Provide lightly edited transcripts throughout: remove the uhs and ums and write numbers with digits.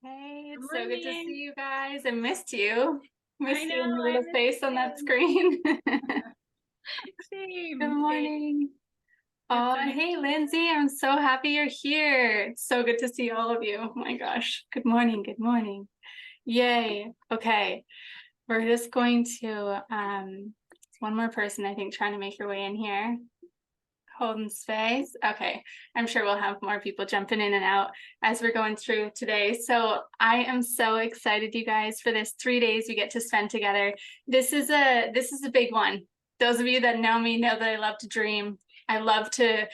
Hey, Good it's so good to see morning. you guys. I missed you. I Missed know, seeing your I little miss face on that you. screen. Good Same, same. morning. It's Oh, so and good to hey, see Lindsay, I'm so happy you're here. It's so good to see all of you. Oh my gosh. Good morning. Good morning. Yay. Okay. We're just going to one more person, I think, trying to make your way in here. Holding space. Okay. I'm sure we'll have more people jumping in and out as we're going through today. So I am so excited, you guys, for this 3 days we get to spend together. This is a big one. Those of you that know me know that I love to dream. I love to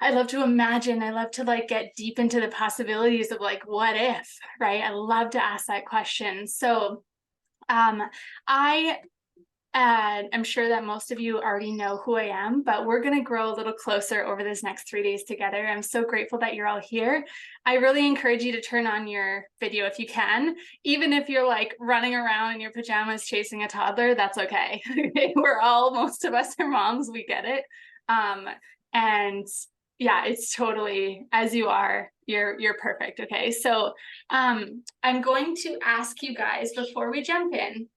imagine. I love to like get deep into the possibilities of like what if, right? I love to ask that question. So I I'm sure that most of you already know who I am, but we're going to grow a little closer over this next 3 days together. I'm so grateful that you're all here. I really encourage you to turn on your video if you can, even if you're like running around in your pajamas chasing a toddler, that's okay. Most of us are moms, we get it. And yeah, it's totally as you are, you're perfect. Okay. So I'm going to ask you guys before we jump in.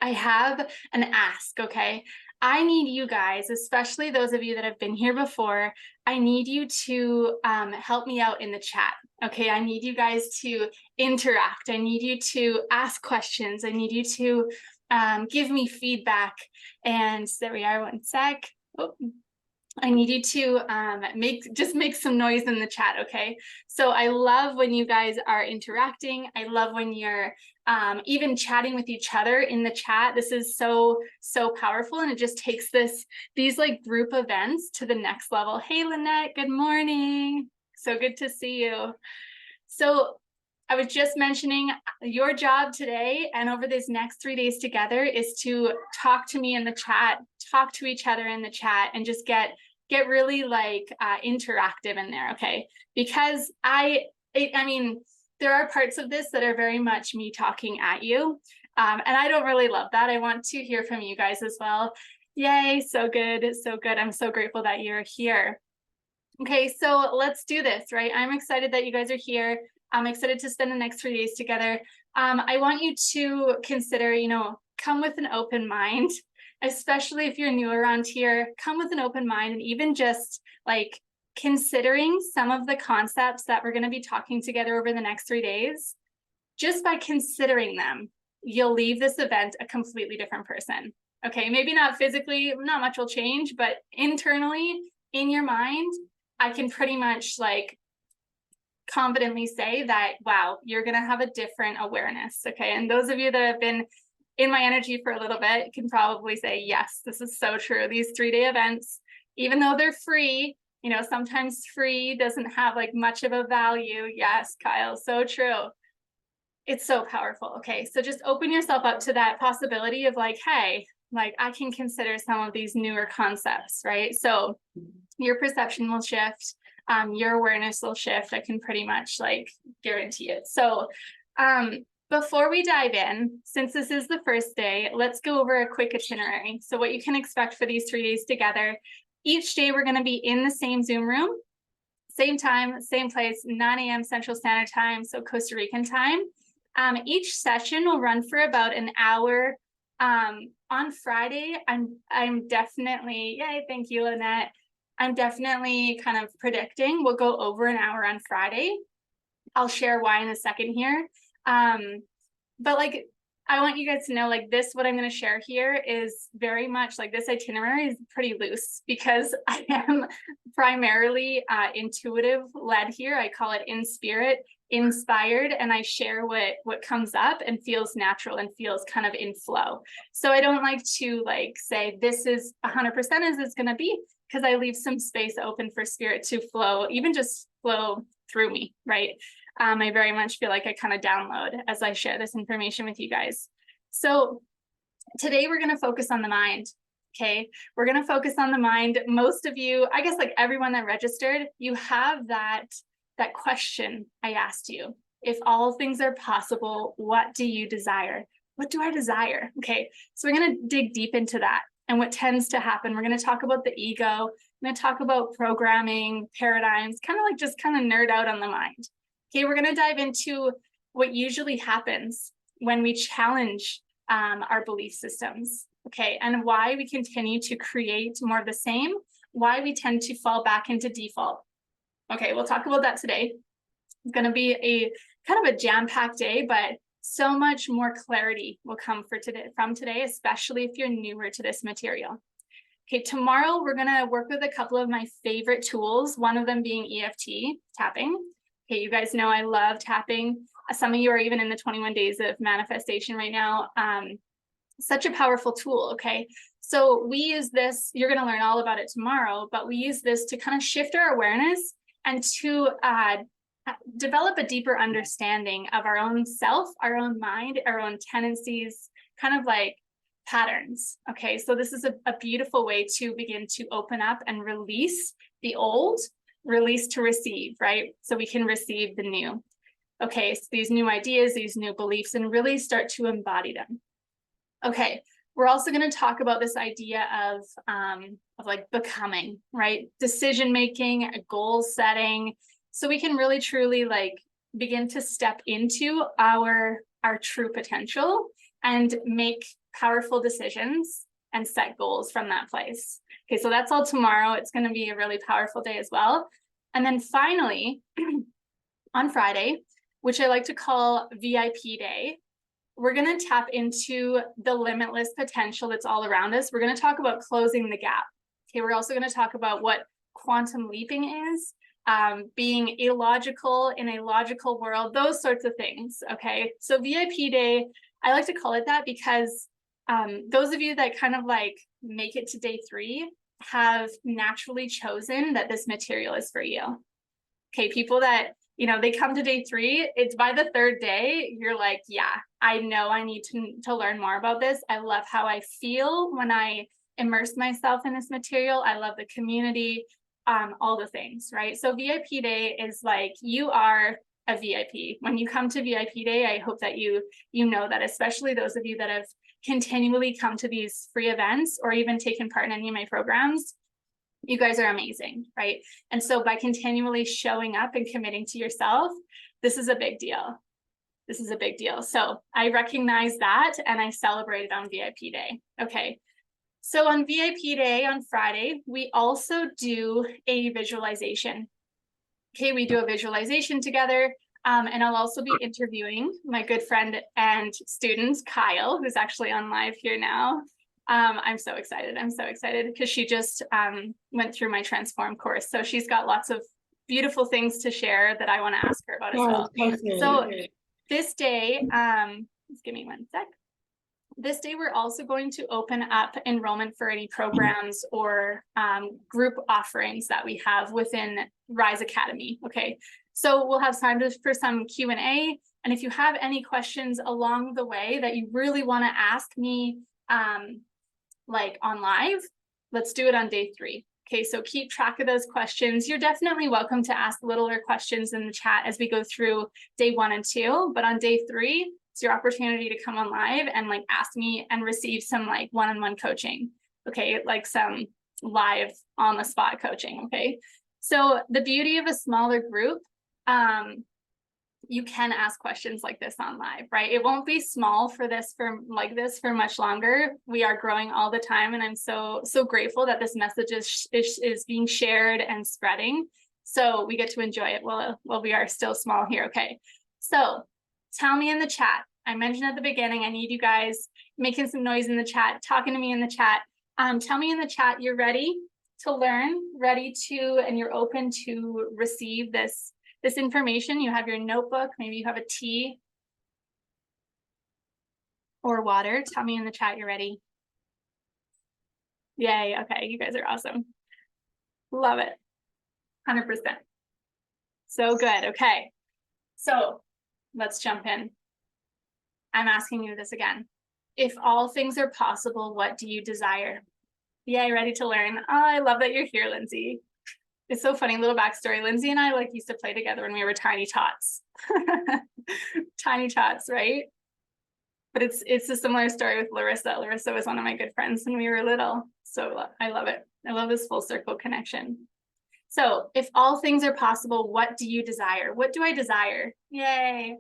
I have an ask, okay? I need you guys, especially those of you that have been here before, I need you to help me out in the chat, okay? I need you guys to interact. I need you to ask questions. I need you to give me feedback. And there we are, one sec. Oh, I need you to make some noise in the chat, okay? So I love when you guys are interacting. I love when you're even chatting with each other in the chat. This is so powerful, and it just takes these like group events to the next level. Hey, Lynette, good morning. So good to see you. So I was just mentioning your job today and over these next 3 days together is to talk to me in the chat, talk to each other in the chat, and just get really like interactive in there, okay? Because I mean, there are parts of this that are very much me talking at you, and I don't really love that. I want to hear from you guys as well. Yay, so good, so good. I'm so grateful that you're here. Okay, so let's do this, right? I'm excited that you guys are here. I'm excited to spend the next 3 days together. I want you to consider, come with an open mind, especially if you're new around here, come with an open mind and even just like considering some of the concepts that we're going to be talking together over the next 3 days. Just by considering them, you'll leave this event a completely different person. Okay, maybe not physically, not much will change, but internally in your mind, I can pretty much like confidently say that, wow, you're going to have a different awareness. Okay. And those of you that have been in my energy for a little bit can probably say, yes, this is so true. These 3-day events, even though they're free, sometimes free doesn't have like much of a value. Yes, Kyle, so true. It's so powerful. Okay. So just open yourself up to that possibility of like, hey, like I can consider some of these newer concepts, right? So your perception will shift, your awareness will shift. I can pretty much like guarantee it. So before we dive in, since this is the first day, let's go over a quick itinerary. So what you can expect for these 3 days together. Each day we're going to be in the same Zoom room, same time, same place, 9 a.m. Central Standard Time, so Costa Rican time. Each session will run for about an hour. On Friday, I'm definitely, yay, thank you, Lynette. I'm definitely kind of predicting we'll go over an hour on Friday. I'll share why in a second here. But like, I want you guys to know like this, what I'm going to share here is very much like this itinerary is pretty loose because I am primarily intuitive led here. I call it in spirit, inspired, and I share what comes up and feels natural and feels kind of in flow. So I don't like to like say this is 100% as it's going to be because I leave some space open for spirit to flow, even just flow through me, right? I very much feel like I kind of download as I share this information with you guys. So today we're going to focus on the mind. Okay, we're going to focus on the mind. Most of you, I guess like everyone that registered, you have that question I asked you. If all things are possible, what do you desire? What do I desire? Okay, so we're going to dig deep into that and what tends to happen. We're going to talk about the ego. I'm going to talk about programming, paradigms, kind of like just kind of nerd out on the mind. Okay, we're going to dive into what usually happens when we challenge our belief systems, okay, and why we continue to create more of the same, why we tend to fall back into default. Okay, we'll talk about that today. It's going to be a kind of a jam-packed day, but so much more clarity will come from today, especially if you're newer to this material. Okay, tomorrow we're going to work with a couple of my favorite tools, one of them being EFT, tapping. Okay, you guys know I love tapping. Some of you are even in the 21 days of manifestation right now. Such a powerful tool, okay? So we use this, you're going to learn all about it tomorrow, but we use this to kind of shift our awareness and to develop a deeper understanding of our own self, our own mind, our own tendencies, kind of like patterns, okay? So this is a beautiful way to begin to open up and release the old, release to receive, right? So we can receive the new. Okay, so these new ideas, these new beliefs, and really start to embody them. Okay, we're also going to talk about this idea of like becoming, right? Decision making, goal setting, so we can really truly like begin to step into our true potential and make powerful decisions and set goals from that place. Okay, so that's all tomorrow. It's going to be a really powerful day as well. And then finally, on Friday, which I like to call VIP Day, we're going to tap into the limitless potential that's all around us. We're going to talk about closing the gap. Okay, we're also going to talk about what quantum leaping is, being illogical in a logical world, those sorts of things. Okay, so VIP Day, I like to call it that because those of you that kind of like make it to day 3 have naturally chosen that this material is for you. Okay, people that, you know, they come to day 3, it's by the 3rd day, you're like, yeah, I know I need to learn more about this. I love how I feel when I immerse myself in this material. I love the community, all the things, right? So VIP Day is like, you are a VIP. When you come to VIP Day, I hope that you know that, especially those of you that have continually come to these free events or even taken part in any of my programs. You guys are amazing, right? And so by continually showing up and committing to yourself, this is a big deal. This is a big deal. So I recognize that and I celebrate it on VIP Day. Okay. So on VIP Day on Friday, we also do a visualization. Okay, we do a visualization together. And I'll also be interviewing my good friend and student, Kyle, who's actually on live here now. I'm so excited. I'm so excited because she just went through my Transform course. So she's got lots of beautiful things to share that I want to ask her about as well. So this day, just give me one sec. This day, we're also going to open up enrollment for any programs or group offerings that we have within Rise Academy. Okay, so we'll have time for some Q&A. And if you have any questions along the way that you really want to ask me, like on live, let's do it on day 3. Okay, so keep track of those questions. You're definitely welcome to ask littler questions in the chat as we go through day 1 and 2, but on day 3, it's your opportunity to come on live and like ask me and receive some like one-on-one coaching. Okay, like some live on the spot coaching. Okay, so the beauty of a smaller group, you can ask questions like this on live, right? It won't be small for much longer. We are growing all the time, and I'm so grateful that this message is being shared and spreading. So we get to enjoy it while we are still small here. Okay, so tell me in the chat. I mentioned at the beginning, I need you guys making some noise in the chat, talking to me in the chat. Tell me in the chat you're ready to learn, and you're open to receive this information. You have your notebook, maybe you have a tea or water. Tell me in the chat you're ready. Yay, okay, you guys are awesome. Love it, 100%. So good, okay. So let's jump in. I'm asking you this again. If all things are possible, what do you desire? Yay, ready to learn. Oh, I love that you're here, Lindsay. It's so funny, little backstory. Lindsay and I like used to play together when we were tiny tots. Tiny tots, right? But it's a similar story with Larissa. Larissa was one of my good friends when we were little. So I love it. I love this full circle connection. So if all things are possible, what do you desire? What do I desire? Yay.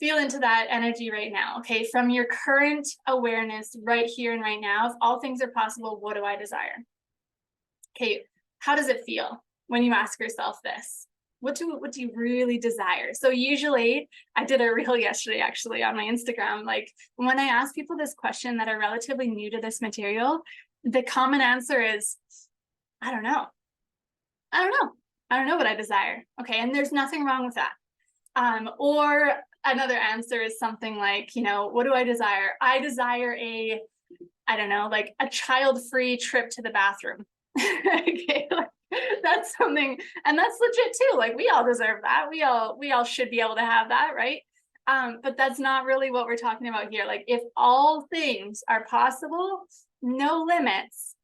Feel into that energy right now. Okay, from your current awareness right here and right now, if all things are possible, what do I desire? Okay, how does it feel when you ask yourself this? What do you really desire? So usually, I did a reel yesterday actually on my Instagram. Like when I ask people this question that are relatively new to this material, the common answer is, I don't know. I don't know. I don't know what I desire. Okay, and there's nothing wrong with that. Or another answer is something like, what do I desire? I desire I don't know, like a child-free trip to the bathroom. Okay, like, that's something, and that's legit too. Like we all deserve that. We all should be able to have that, right? But that's not really what we're talking about here. Like if all things are possible, no limits,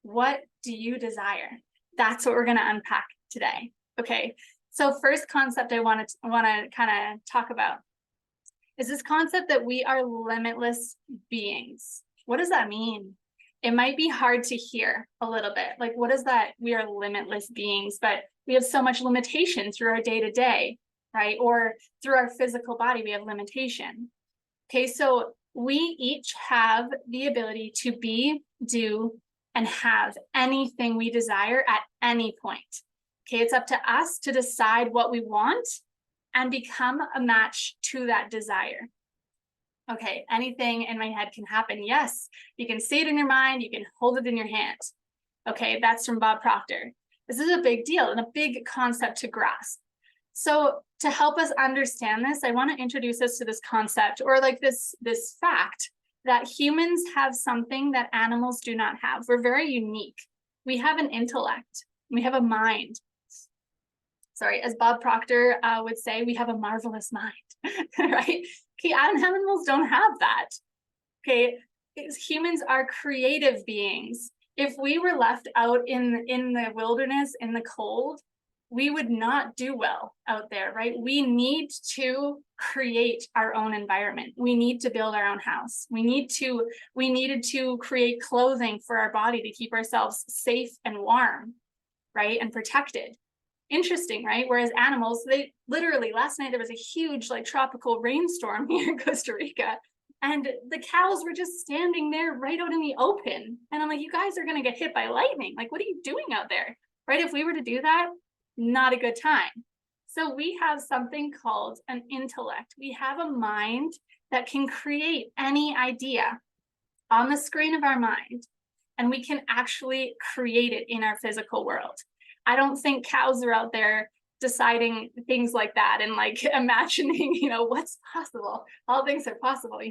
what do you desire? That's what we're going to unpack today. Okay. So first concept I want to kind of talk about is this concept that we are limitless beings. What does that mean? It might be hard to hear a little bit. Like, what is that? We are limitless beings, but we have so much limitation through our day-to-day, right? Or through our physical body, we have limitation. Okay, so we each have the ability to be, do, and have anything we desire at any point. Okay, it's up to us to decide what we want and become a match to that desire. Okay, anything in my head can happen. Yes, you can see it in your mind, you can hold it in your hand. Okay, that's from Bob Proctor. This is a big deal and a big concept to grasp. So to help us understand this, I want to introduce us to this concept, or like this fact that humans have something that animals do not have. We're very unique. We have an intellect. We have a mind. Sorry, as Bob Proctor would say, we have a marvelous mind, right? Okay, animals don't have that. Okay, humans are creative beings. If we were left out in the wilderness, in the cold, we would not do well out there, right? We need to create our own environment. We need to build our own house. We needed to create clothing for our body to keep ourselves safe and warm, right? And protected. Interesting, right? Whereas animals, they literally, last night there was a huge like tropical rainstorm here in Costa Rica, and the cows were just standing there right out in the open. And I'm like, you guys are going to get hit by lightning. Like, what are you doing out there? Right? If we were to do that, not a good time. So we have something called an intellect. We have a mind that can create any idea on the screen of our mind, and we can actually create it in our physical world. I don't think cows are out there deciding things like that and like imagining, what's possible. All things are possible,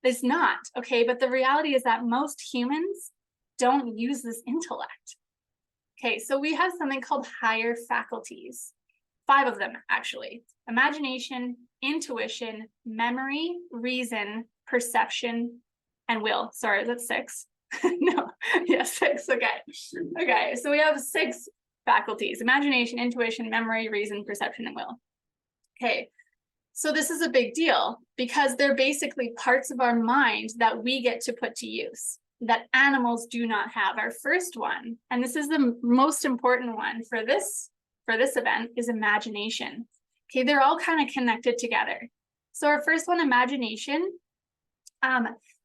It's not, okay? But the reality is that most humans don't use this intellect. Okay, so we have something called higher faculties. 5 of them, actually. Imagination, intuition, memory, reason, perception, and will. Sorry, that's 6. No, yeah, 6, okay. Okay, so we have 6 faculties: imagination, intuition, memory, reason, perception, and will. Okay, so this is a big deal because they're basically parts of our mind that we get to put to use that animals do not have. Our first one, and this is the most important one for this event, is imagination. Okay, they're all kind of connected together. So our first one, imagination,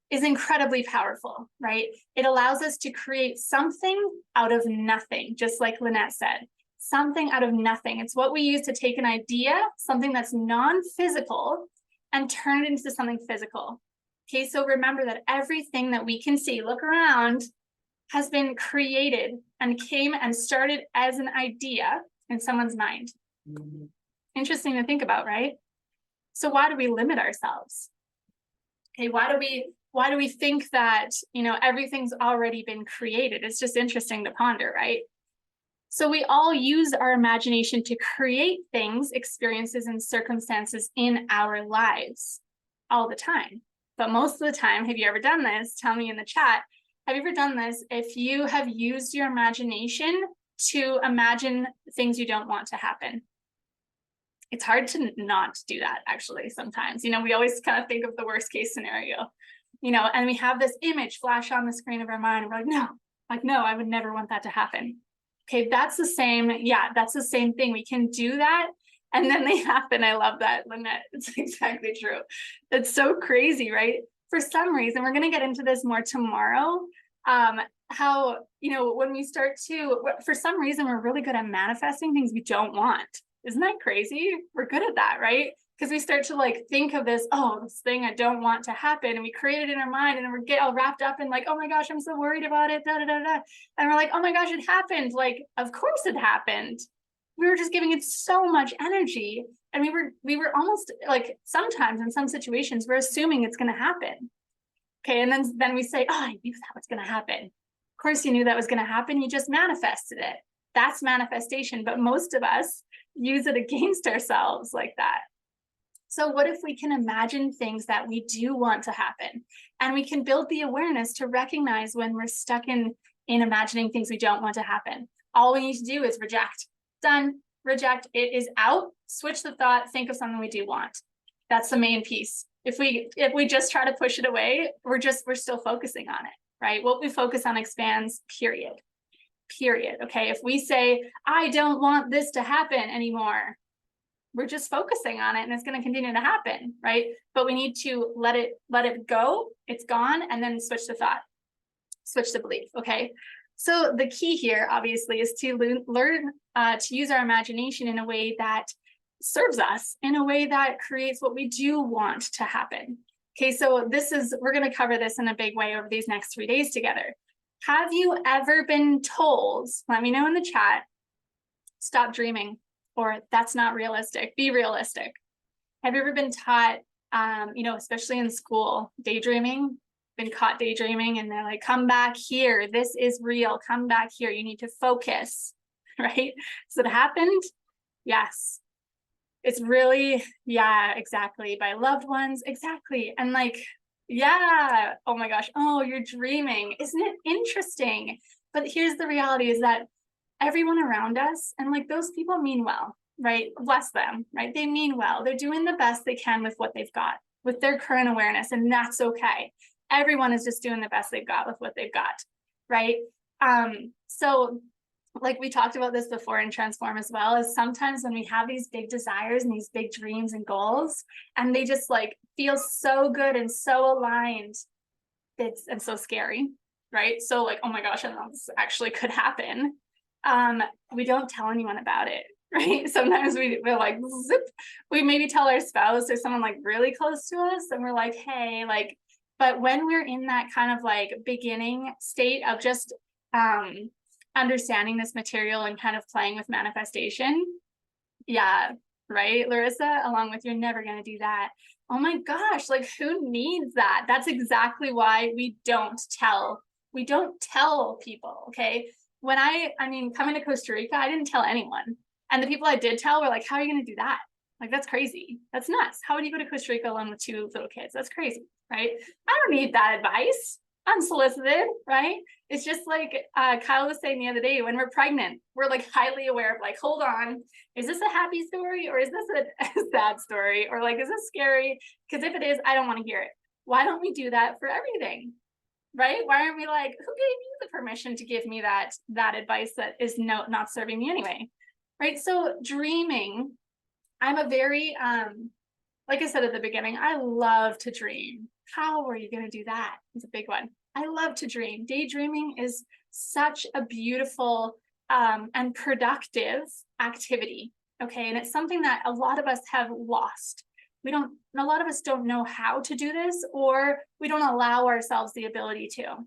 is incredibly powerful, right? It allows us to create something out of nothing, just like Lynette said, something out of nothing. It's what we use to take an idea, something that's non-physical, and turn it into something physical. Okay, so remember that everything that we can see, look around, has been created and came and started as an idea in someone's mind. Mm-hmm. Interesting to think about, right? So why do we limit ourselves? Okay, why do we think that, everything's already been created? It's just interesting to ponder, right? So we all use our imagination to create things, experiences, and circumstances in our lives all the time. But most of the time, have you ever done this? Tell me in the chat. Have you ever done this? If you have used your imagination to imagine things you don't want to happen. It's hard to not do that, actually, sometimes. We always kind of think of the worst case scenario, and we have this image flash on the screen of our mind. And we're like, no, I would never want that to happen. Okay, that's the same. Yeah, that's the same thing. We can do that. and then they happen. I love that, Lynette. It's exactly true. It's so crazy, right? For some reason, we're going to get into this more tomorrow. How, when we start to, for some reason, we're really good at manifesting things we don't want. Isn't that crazy? We're good at that, right? Because we start to like think of this thing I don't want to happen, and we create it in our mind, and we get all wrapped up in like, oh my gosh, I'm so worried about it, da da da da, and we're like, oh my gosh, it happened. Like, of course it happened. We were just giving it so much energy, and we were almost like, sometimes in some situations we're assuming it's going to happen. Okay, and then we say, oh, I knew that was going to happen. Of course you knew that was going to happen, you just manifested it. That's manifestation, but most of us use it against ourselves like that. So what if we can imagine things that we do want to happen, and we can build the awareness to recognize when we're stuck in imagining things we don't want to happen? All we need to do is reject. Done. Reject. It is out. Switch the thought. Think of something we do want. That's the main piece. If we just try to push it away, we're still focusing on it, right? What we focus on expands, period. Okay. If we say, I don't want this to happen anymore, we're just focusing on it, and it's going to continue to happen, right? But we need to let it go. It's gone. And then switch the thought, switch the belief. Okay. So the key here, obviously, is to learn to use our imagination in a way that serves us, in a way that creates what we do want to happen. Okay, so we're going to cover this in a big way over these next 3 days together. Have you ever been told, let me know in the chat, stop dreaming, or that's not realistic, be realistic? Have you ever been taught, especially in school, daydreaming? Been caught daydreaming, and they're like, come back here, this is real, come back here, you need to focus, right? So it happened. Yes, it's really, yeah, exactly, by loved ones, exactly. And like, yeah, oh my gosh, oh, you're dreaming, isn't it interesting? But here's the reality, is that everyone around us, and like, those people mean well, right? Bless them, right? They mean well, they're doing the best they can with what they've got, with their current awareness, and that's okay. Everyone is just doing the best they've got with what they've got, right? So like we talked about this before in Transform as well, is sometimes when we have these big desires and these big dreams and goals, and they just like feel so good and so aligned, and so scary, right? So like, oh my gosh, and this actually could happen. We don't tell anyone about it, right? Sometimes we're like, zip. We maybe tell our spouse or someone like really close to us, and we're like, hey, like, but when we're in that kind of like beginning state of just understanding this material and kind of playing with manifestation, yeah, right, Larissa, along with you're never going to do that. Oh my gosh, like, who needs that? That's exactly why we don't tell people. Okay, when I mean, coming to Costa Rica, I didn't tell anyone, and the people I did tell were like, how are you going to do that? Like, that's crazy. That's nuts. How would you go to Costa Rica alone with 2 little kids? That's crazy, right? I don't need that advice unsolicited, right? It's just like Kyle was saying the other day, when we're pregnant, we're like highly aware of like, hold on, is this a happy story, or is this a sad story, or like, is this scary? Because if it is, I don't want to hear it. Why don't we do that for everything, right? Why aren't we like, who gave you the permission to give me that advice that is not serving me anyway, right? So dreaming, I'm a very like I said at the beginning, I love to dream. How are you going to do that? It's a big one. I love to dream. Daydreaming is such a beautiful and productive activity. Okay, and it's something that a lot of us have lost. A lot of us don't know how to do this, or we don't allow ourselves the ability to.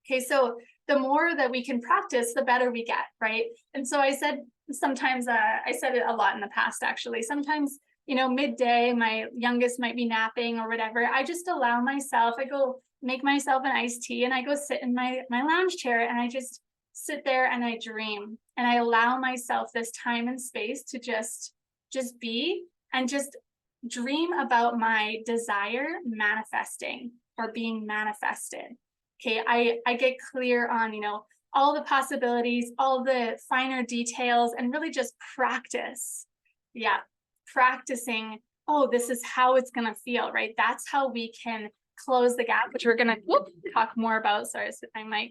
Okay, so the more that we can practice, the better we get, right? And so I said sometimes, I said it a lot in the past, actually. Sometimes, midday, my youngest might be napping or whatever. I just allow myself, I go make myself an iced tea, and I go sit in my lounge chair, and I just sit there and I dream, and I allow myself this time and space to just be, and just dream about my desire manifesting or being manifested. Okay, I get clear on, all the possibilities, all the finer details, and really just practice. Yeah, practicing, oh, this is how it's going to feel, right? That's how we can close the gap, which we're going to talk more about. Sorry, my mic.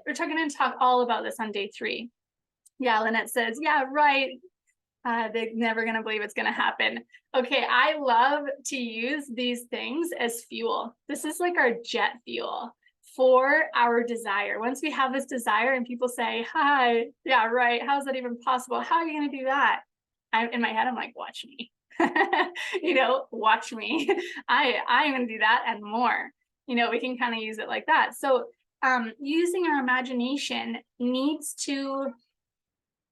We're going to talk all about this on day 3. Yeah, Lynette says, yeah, right. They're never going to believe it's going to happen. Okay, I love to use these things as fuel. This is like our jet fuel for our desire. Once we have this desire and people say, hi, yeah, right, how's that even possible? How are you going to do that? In my head, I'm like, watch me. Watch me. I'm going to do that and more. We can kind of use it like that. So using our imagination needs to,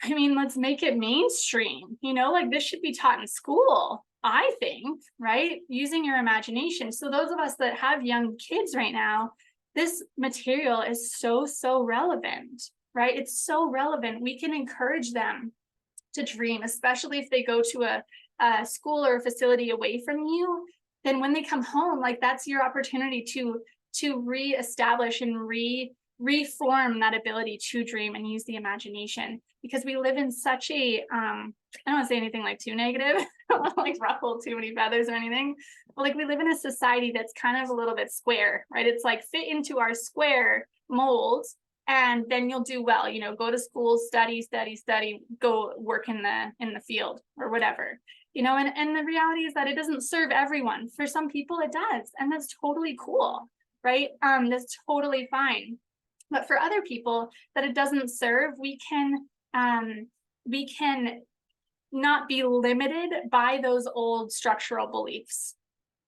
let's make it mainstream, like this should be taught in school, I think, right? Using your imagination. So those of us that have young kids right now, this material is so relevant, right? It's so relevant. We can encourage them to dream, especially if they go to a school or a facility away from you. Then when they come home, like that's your opportunity to reestablish and reform that ability to dream and use the imagination, because we live in such a I don't want to say anything like too negative, I don't want to like ruffle too many feathers or anything, but like we live in a society that's kind of a little bit square, right? It's like fit into our square mold and then you'll do well, go to school, study, go work in the field or whatever, and the reality is that it doesn't serve everyone. For some people it does, and that's totally cool, right? That's totally fine. But for other people that it doesn't serve, we can not be limited by those old structural beliefs,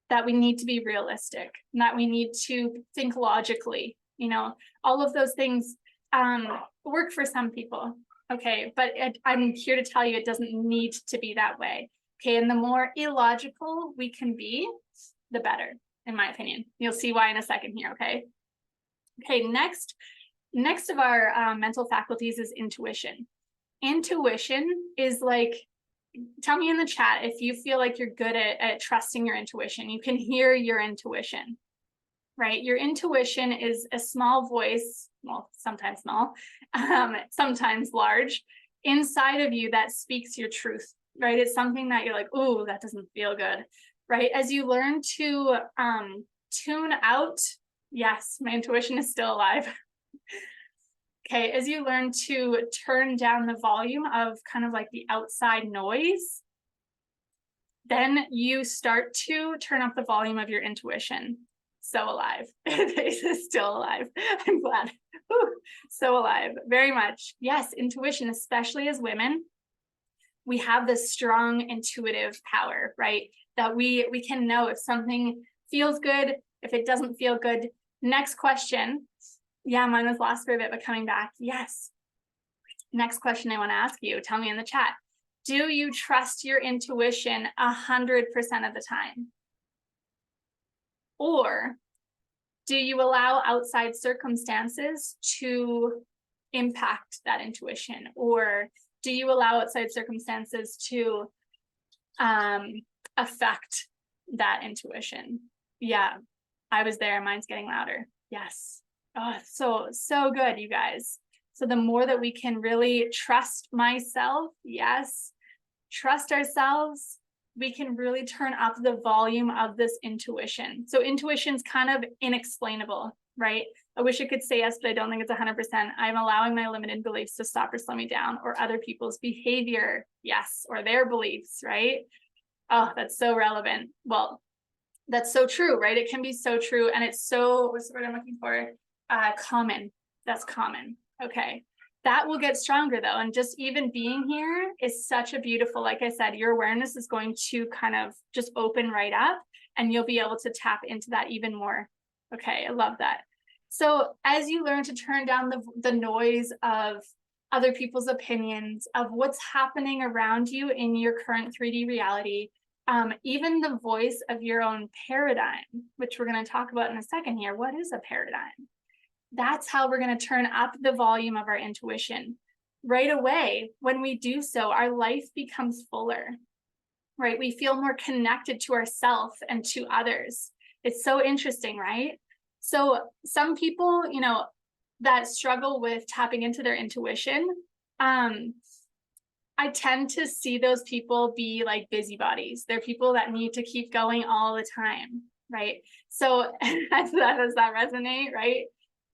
that we need to be realistic, that we need to think logically, all of those things work for some people. Okay, but I'm here to tell you it doesn't need to be that way. Okay, and the more illogical we can be, the better, in my opinion. You'll see why in a second here, okay? Okay, next of our mental faculties is intuition. Intuition is like, tell me in the chat if you feel like you're good at trusting your intuition. You can hear your intuition, right? Your intuition is a small voice, well, sometimes small, sometimes large, inside of you that speaks your truth, right? It's something that you're like, ooh, that doesn't feel good, right? As you learn to tune out, yes, my intuition is still alive. Okay, as you learn to turn down the volume of kind of like the outside noise, then you start to turn up the volume of your intuition. So alive. This is still alive. I'm glad. Whew. So alive, very much. Yes, intuition, especially as women, we have this strong intuitive power, right? That we can know if something feels good, if it doesn't feel good. Next question. Yeah, mine was lost for a bit, but coming back. Yes. Next question I want to ask you. Tell me in the chat. Do you trust your intuition 100% of the time? Or do you allow outside circumstances to impact that intuition? Or do you allow outside circumstances to affect that intuition? Yeah, I was there. Mine's getting louder. Yes. Oh, so good, you guys. So the more that we can really trust myself, yes, trust ourselves, we can really turn up the volume of this intuition. So intuition's kind of inexplainable, right? I wish I could say yes, but I don't think it's 100%. I'm allowing my limited beliefs to stop or slow me down, or other people's behavior, yes, or their beliefs, right? Oh, that's so relevant. Well, that's so true, right? It can be so true. And it's so, what's the word I'm looking for? Common. That's common. Okay. That will get stronger though. And just even being here is such a beautiful, like I said, your awareness is going to kind of just open right up and you'll be able to tap into that even more. Okay. I love that. So as you learn to turn down the noise of other people's opinions, of what's happening around you in your current 3D reality, even the voice of your own paradigm, which we're going to talk about in a second here. What is a paradigm? That's how we're going to turn up the volume of our intuition. Right away, when we do so, our life becomes fuller, right? We feel more connected to ourselves and to others. It's so interesting, right? So some people, that struggle with tapping into their intuition, I tend to see those people be like busybodies. They're people that need to keep going all the time, right? So does that resonate, right?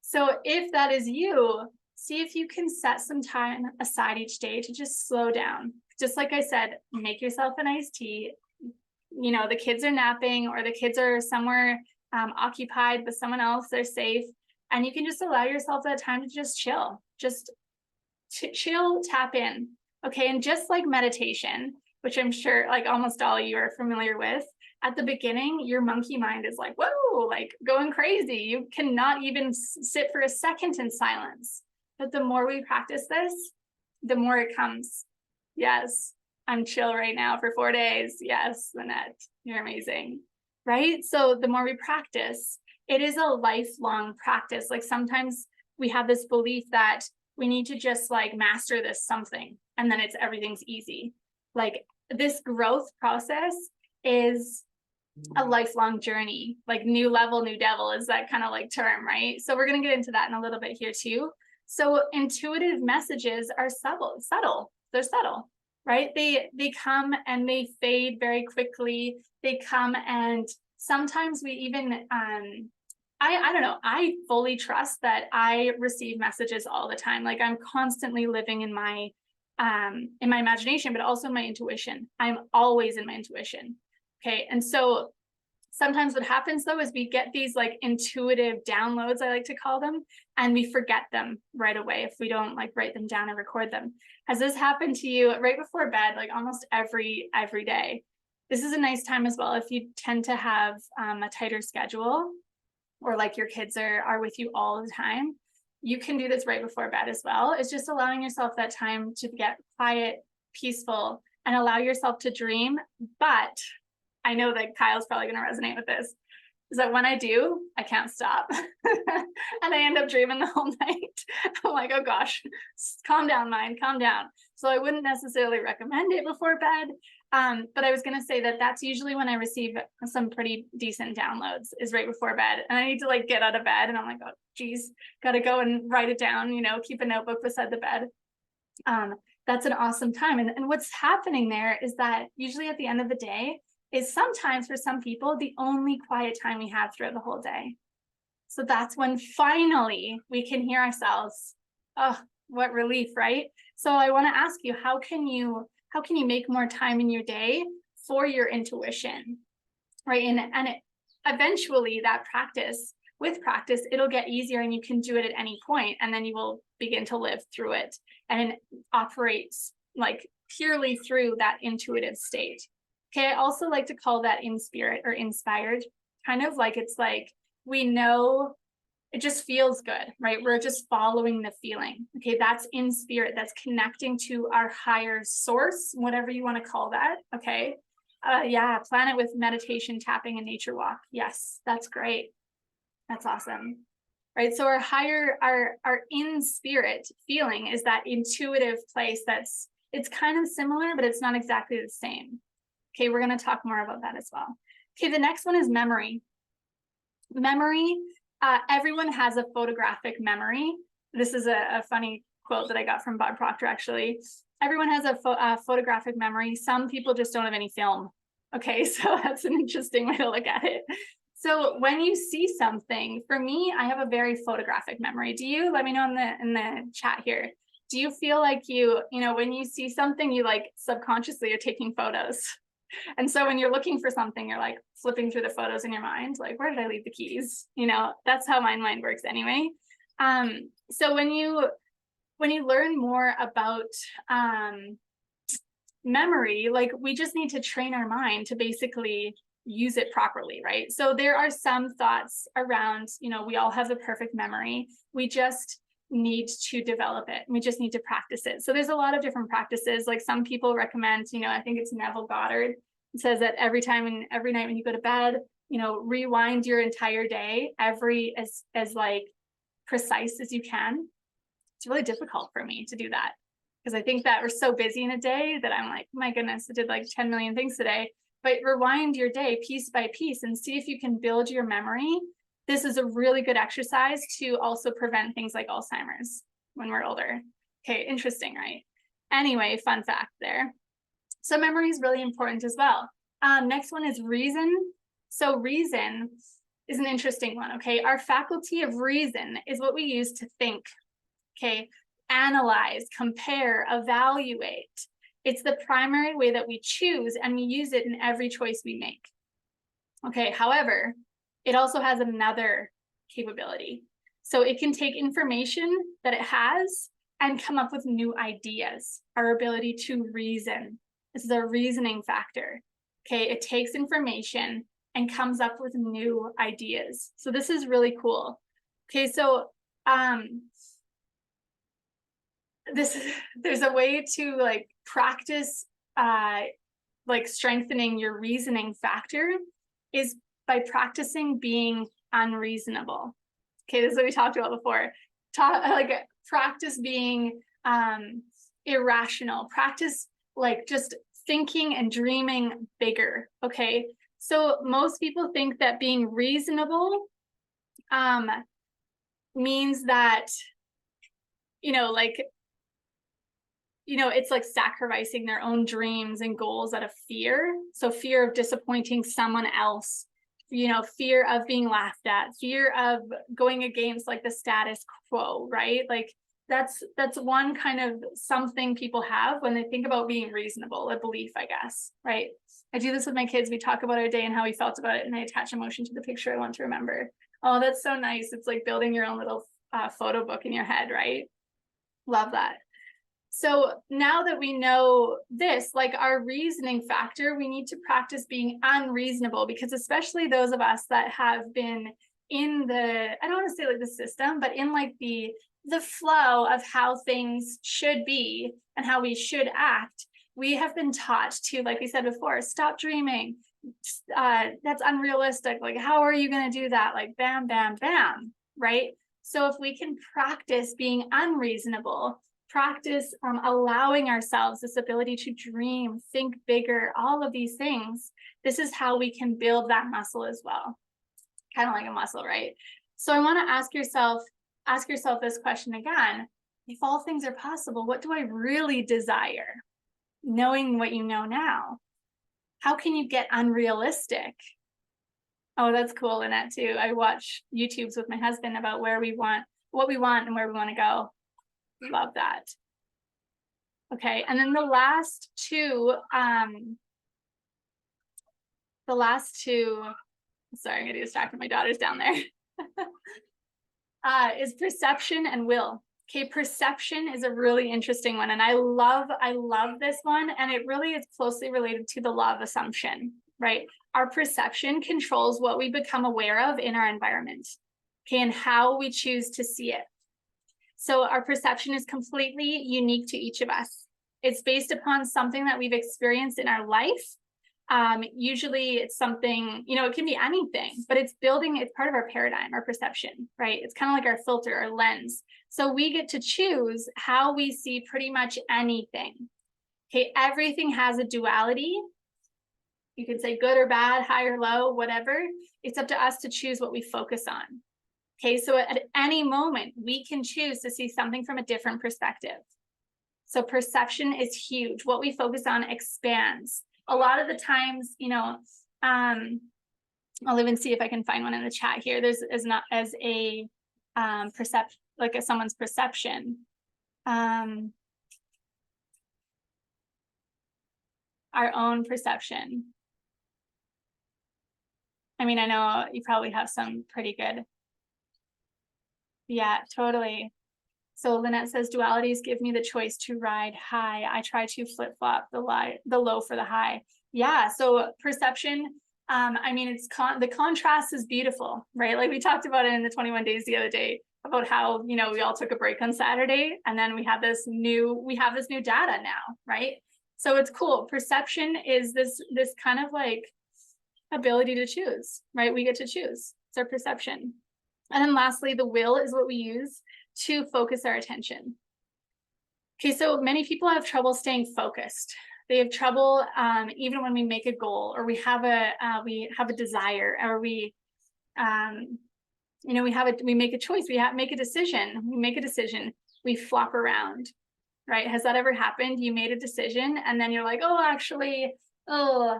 So if that is you, see if you can set some time aside each day to just slow down, just like I said, make yourself an iced tea. You know, the kids are napping or the kids are somewhere occupied with someone else, they're safe. And you can just allow yourself that time to just chill, just chill, tap in. Okay. And just like meditation, which I'm sure like almost all of you are familiar with, at the beginning, your monkey mind is like, whoa, like going crazy. You cannot even sit for a second in silence. But the more we practice this, the more it comes. Yes, I'm chill right now for 4 days. Yes, Lynette, you're amazing. Right? So the more we practice, it is a lifelong practice. Like sometimes we have this belief that we need to just like master this something and then everything's easy. Like this growth process is a lifelong journey. Like new level, new devil is that kind of like term, right? So we're going to get into that in a little bit here too. So intuitive messages are subtle. They're subtle, right? They come and they fade very quickly. They come and sometimes we even I don't know, I fully trust that I receive messages all the time. Like I'm constantly living in my imagination, but also in my intuition. I'm always in my intuition. Okay. And so sometimes what happens though is we get these like intuitive downloads, I like to call them, and we forget them right away if we don't like write them down and record them. Has this happened to you right before bed, like almost every day? This is a nice time as well if you tend to have a tighter schedule or like your kids are with you all the time. You can do this right before bed as well. It's just allowing yourself that time to get quiet, peaceful, and allow yourself to dream. But I know that Kyle's probably going to resonate with this, is that when I do, I can't stop. And I end up dreaming the whole night. I'm like, oh gosh, calm down, mind, calm down. So I wouldn't necessarily recommend it before bed. But I was going to say that that's usually when I receive some pretty decent downloads is right before bed. And I need to like get out of bed and I'm like, oh geez, got to go and write it down, you know, keep a notebook beside the bed. That's an awesome time. And what's happening there is that usually at the end of the day is sometimes for some people, the only quiet time we have throughout the whole day. So that's when finally we can hear ourselves. Oh, what relief, right? So I want to ask you, how can you make more time in your day for your intuition, right? And eventually that with practice, it'll get easier and you can do it at any point, and then you will begin to live through it and it operates like purely through that intuitive state. Okay, I also like to call that in spirit or inspired, kind of like it's like we know it just feels good, right? We're just following the feeling. Okay, that's in spirit. That's connecting to our higher source, whatever you want to call that. Okay, yeah, plan it with meditation, tapping, and nature walk. Yes, that's great. That's awesome, right? So our in spirit feeling is that intuitive place it's kind of similar, but it's not exactly the same. Okay, we're going to talk more about that as well. Okay, the next one is memory. Memory. Everyone has a photographic memory. This is a funny quote that I got from Bob Proctor, actually. Everyone has a photographic memory. Some people just don't have any film. Okay, so that's an interesting way to look at it. So when you see something, for me, I have a very photographic memory. Do you? Let me know in the chat here. Do you feel like you know, when you see something, you like subconsciously are taking photos? And so when you're looking for something, you're like flipping through the photos in your mind, like, where did I leave the keys? You know, that's how my mind works anyway. So when you learn more about memory, like we just need to train our mind to basically use it properly, right? So there are some thoughts around, you know, we all have the perfect memory. We just need to develop it. We just need to practice it. So there's a lot of different practices. Like some people recommend, you know, I think it's Neville Goddard. It says that every night when you go to bed, you know, rewind your entire day, as like precise as you can. It's really difficult for me to do that because I think that we're so busy in a day that I'm like, my goodness, I did like 10 million things today. But rewind your day piece by piece and see if you can build your memory. This is a really good exercise to also prevent things like Alzheimer's when we're older. Okay, interesting, right? Anyway, fun fact there. So memory is really important as well. Next one is reason. So reason is an interesting one, okay? Our faculty of reason is what we use to think, okay? Analyze, compare, evaluate. It's the primary way that we choose, and we use it in every choice we make. Okay, however, it also has another capability. So it can take information that it has and come up with new ideas, our ability to reason. This is a reasoning factor. Okay, it takes information and comes up with new ideas. So this is really cool. Okay, so there's a way to like practice like strengthening your reasoning factor is by practicing being unreasonable. Okay, this is what we talked about before. Practice being irrational. Practice like just thinking and dreaming bigger. Okay, so most people think that being reasonable means that, it's like sacrificing their own dreams and goals out of fear. So fear of disappointing someone else, fear of being laughed at, fear of going against like the status quo, right? Like that's one kind of something people have when they think about being reasonable, a belief, I guess, right? I do this with my kids. We talk about our day and how we felt about it, and I attach emotion to the picture I want to remember. Oh, that's so nice. It's like building your own little photo book in your head, right? Love that. So now that we know this, like our reasoning factor, we need to practice being unreasonable, because especially those of us that have been in the, I don't want to say like the system, but in like the flow of how things should be and how we should act, we have been taught to, like we said before, stop dreaming. That's unrealistic. Like, how are you going to do that? Like, bam, bam, bam, right? So if we can practice being unreasonable, practice allowing ourselves this ability to dream, think bigger, all of these things, this is how we can build that muscle as well. Kind of like a muscle, right? So I want to ask yourself this question again. If all things are possible, what do I really desire? Knowing what you know now, how can you get unrealistic? Oh, that's cool, Lynette, too. I watch YouTubes with my husband about what we want and where we want to go. Love that. Okay, and then the last two, sorry, I'm gonna distract my daughter's down there, is perception and will. Okay, perception is a really interesting one, and I love this one, and it really is closely related to the law of assumption, right? Our perception controls what we become aware of in our environment, okay, and how we choose to see it. So our perception is completely unique to each of us. It's based upon something that we've experienced in our life. Usually it's something, it can be anything, but it's part of our paradigm, our perception, right? It's kind of like our filter, our lens. So we get to choose how we see pretty much anything. Okay, everything has a duality. You can say good or bad, high or low, whatever. It's up to us to choose what we focus on. Okay, so at any moment, we can choose to see something from a different perspective. So perception is huge. What we focus on expands. A lot of the times, I'll even see if I can find one in the chat here. There's perception, like someone's perception. Our own perception. I mean, I know you probably have some pretty good. Yeah, totally. So Lynette says, dualities give me the choice to ride high. I try to flip-flop the low for the high. Yeah, so perception, I mean, the contrast is beautiful, right? Like we talked about it in the 21 days the other day about how, we all took a break on Saturday, and then we have this new data now, right? So it's cool. Perception is this kind of like ability to choose, right? We get to choose. It's our perception. And then lastly, the will is what we use to focus our attention. Okay, so many people have trouble staying focused. They have trouble even when we make a goal, or we have a desire, or we make a choice, make a decision, we flop around, right? Has that ever happened? You made a decision and then you're like, oh, actually, we're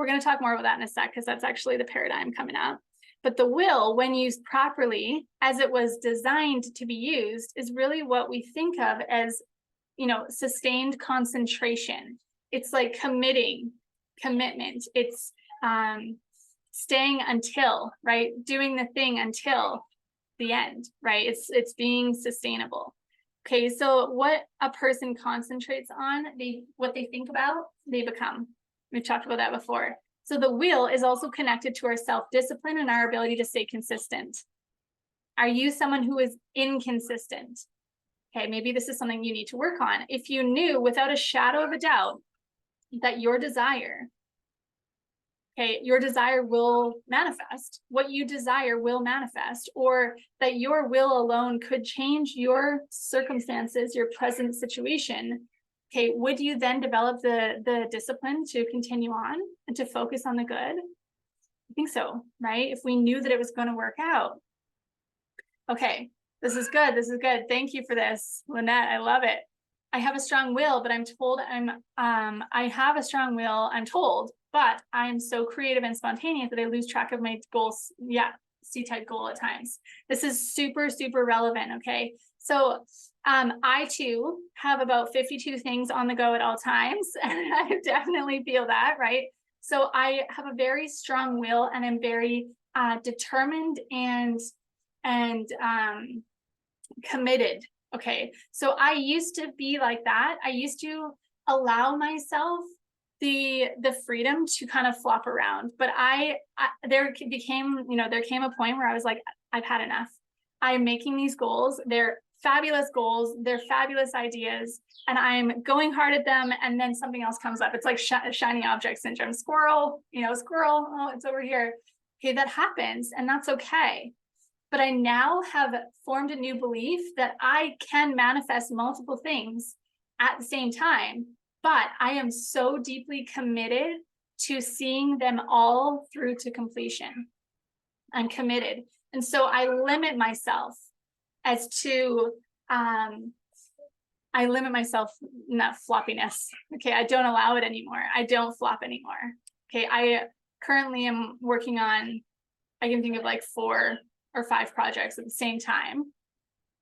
going to talk more about that in a sec, because that's actually the paradigm coming up. But the will, when used properly, as it was designed to be used, is really what we think of as sustained concentration. It's like commitment. It's staying until, right? Doing the thing until the end, right? It's being sustainable. Okay, so what a person concentrates on, what they think about, they become. We've talked about that before. So the will is also connected to our self-discipline and our ability to stay consistent. Are you someone who is inconsistent? Okay, maybe this is something you need to work on. If you knew without a shadow of a doubt that your desire will manifest, what you desire will manifest, or that your will alone could change your circumstances, your present situation, okay, would you then develop the discipline to continue on and to focus on the good? I think so, right? If we knew that it was going to work out. Okay, this is good. This is good. Thank you for this, Lynette. I love it. I have a strong will, but I'm told I have a strong will, I'm told, but I'm so creative and spontaneous that I lose track of my goals. Yeah, C-type goal at times. This is super, super relevant, okay? So I too have about 52 things on the go at all times, and I definitely feel that, right? So I have a very strong will, and I'm very determined and committed. Okay, so I used to be like that. I used to allow myself the freedom to kind of flop around, but there came a point where I was like, I've had enough. I'm making these goals. They're fabulous goals. They're fabulous ideas, and I'm going hard at them. And then something else comes up. It's like shiny object syndrome. Squirrel, squirrel. Oh, it's over here. Okay, that happens, and that's okay. But I now have formed a new belief that I can manifest multiple things at the same time, but I am so deeply committed to seeing them all through to completion. I'm committed. And so I limit myself as to, not floppiness. Okay, I don't allow it anymore. I don't flop anymore. Okay, I currently am working on, I can think of like 4 or 5 projects at the same time.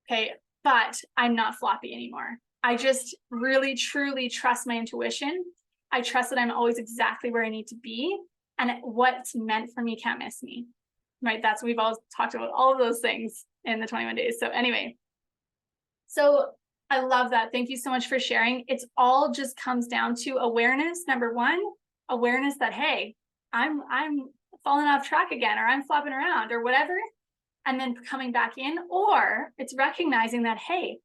Okay, but I'm not floppy anymore. I just really, truly trust my intuition. I trust that I'm always exactly where I need to be, and what's meant for me can't miss me, right? We've all talked about all of those things in the 21 days. So anyway, so I love that. Thank you so much for sharing. It's all just comes down to awareness. Number one, awareness that, hey, I'm falling off track again, or I'm flopping around or whatever. And then coming back in, or it's recognizing that, hey,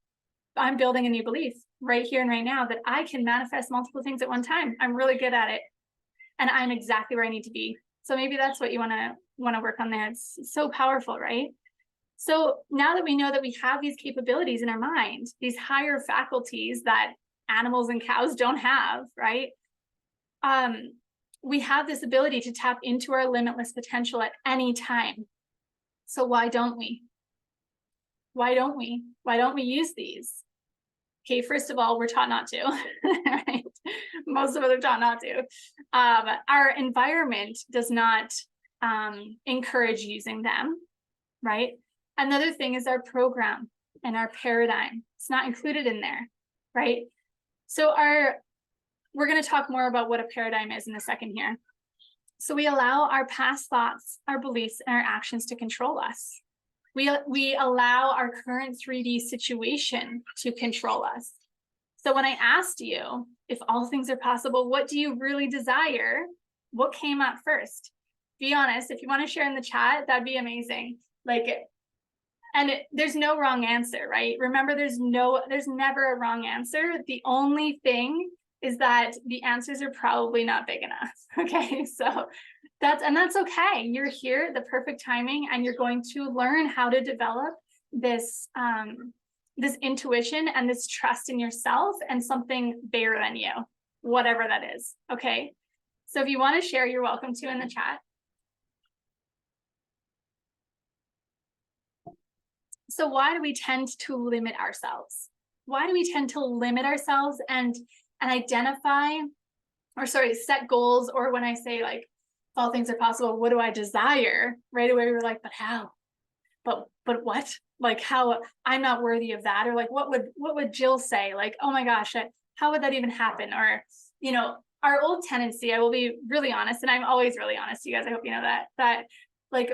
I'm building a new belief right here and right now that I can manifest multiple things at one time. I'm really good at it, and I'm exactly where I need to be. So maybe that's what you want to work on there. It's so powerful, right? So now that we know that we have these capabilities in our mind, these higher faculties that animals and cows don't have, right? We have this ability to tap into our limitless potential at any time. So why don't we? Why don't we? Why don't we use these? Okay, first of all, we're taught not to, right? Most of us are taught not to. Our environment does not encourage using them, right? Another thing is our program and our paradigm. It's not included in there, right? So we're going to talk more about what a paradigm is in a second here. So we allow our past thoughts, our beliefs, and our actions to control us. We allow our current 3D situation to control us. So when I asked you, if all things are possible, what do you really desire? What came up first? Be honest. If you want to share in the chat, that'd be amazing. There's no wrong answer, right? Remember, there's never a wrong answer. The only thing is that the answers are probably not big enough. Okay, so that's okay. You're here at the perfect timing, and you're going to learn how to develop this this intuition and this trust in yourself and something bigger than you, whatever that is. Okay, so if you want to share, you're welcome to in the chat. So why do we tend to limit ourselves? Why do we tend to limit ourselves and identify, or set goals? Or when I say, like, if all things are possible, what do I desire? Right away we're like, but how? But what? like how I'm not worthy of that, or like what would Jill say, like, oh my gosh, how would that even happen? Or, you know, our old tendency, I will be really honest, and I'm always really honest, you guys, I hope you know that like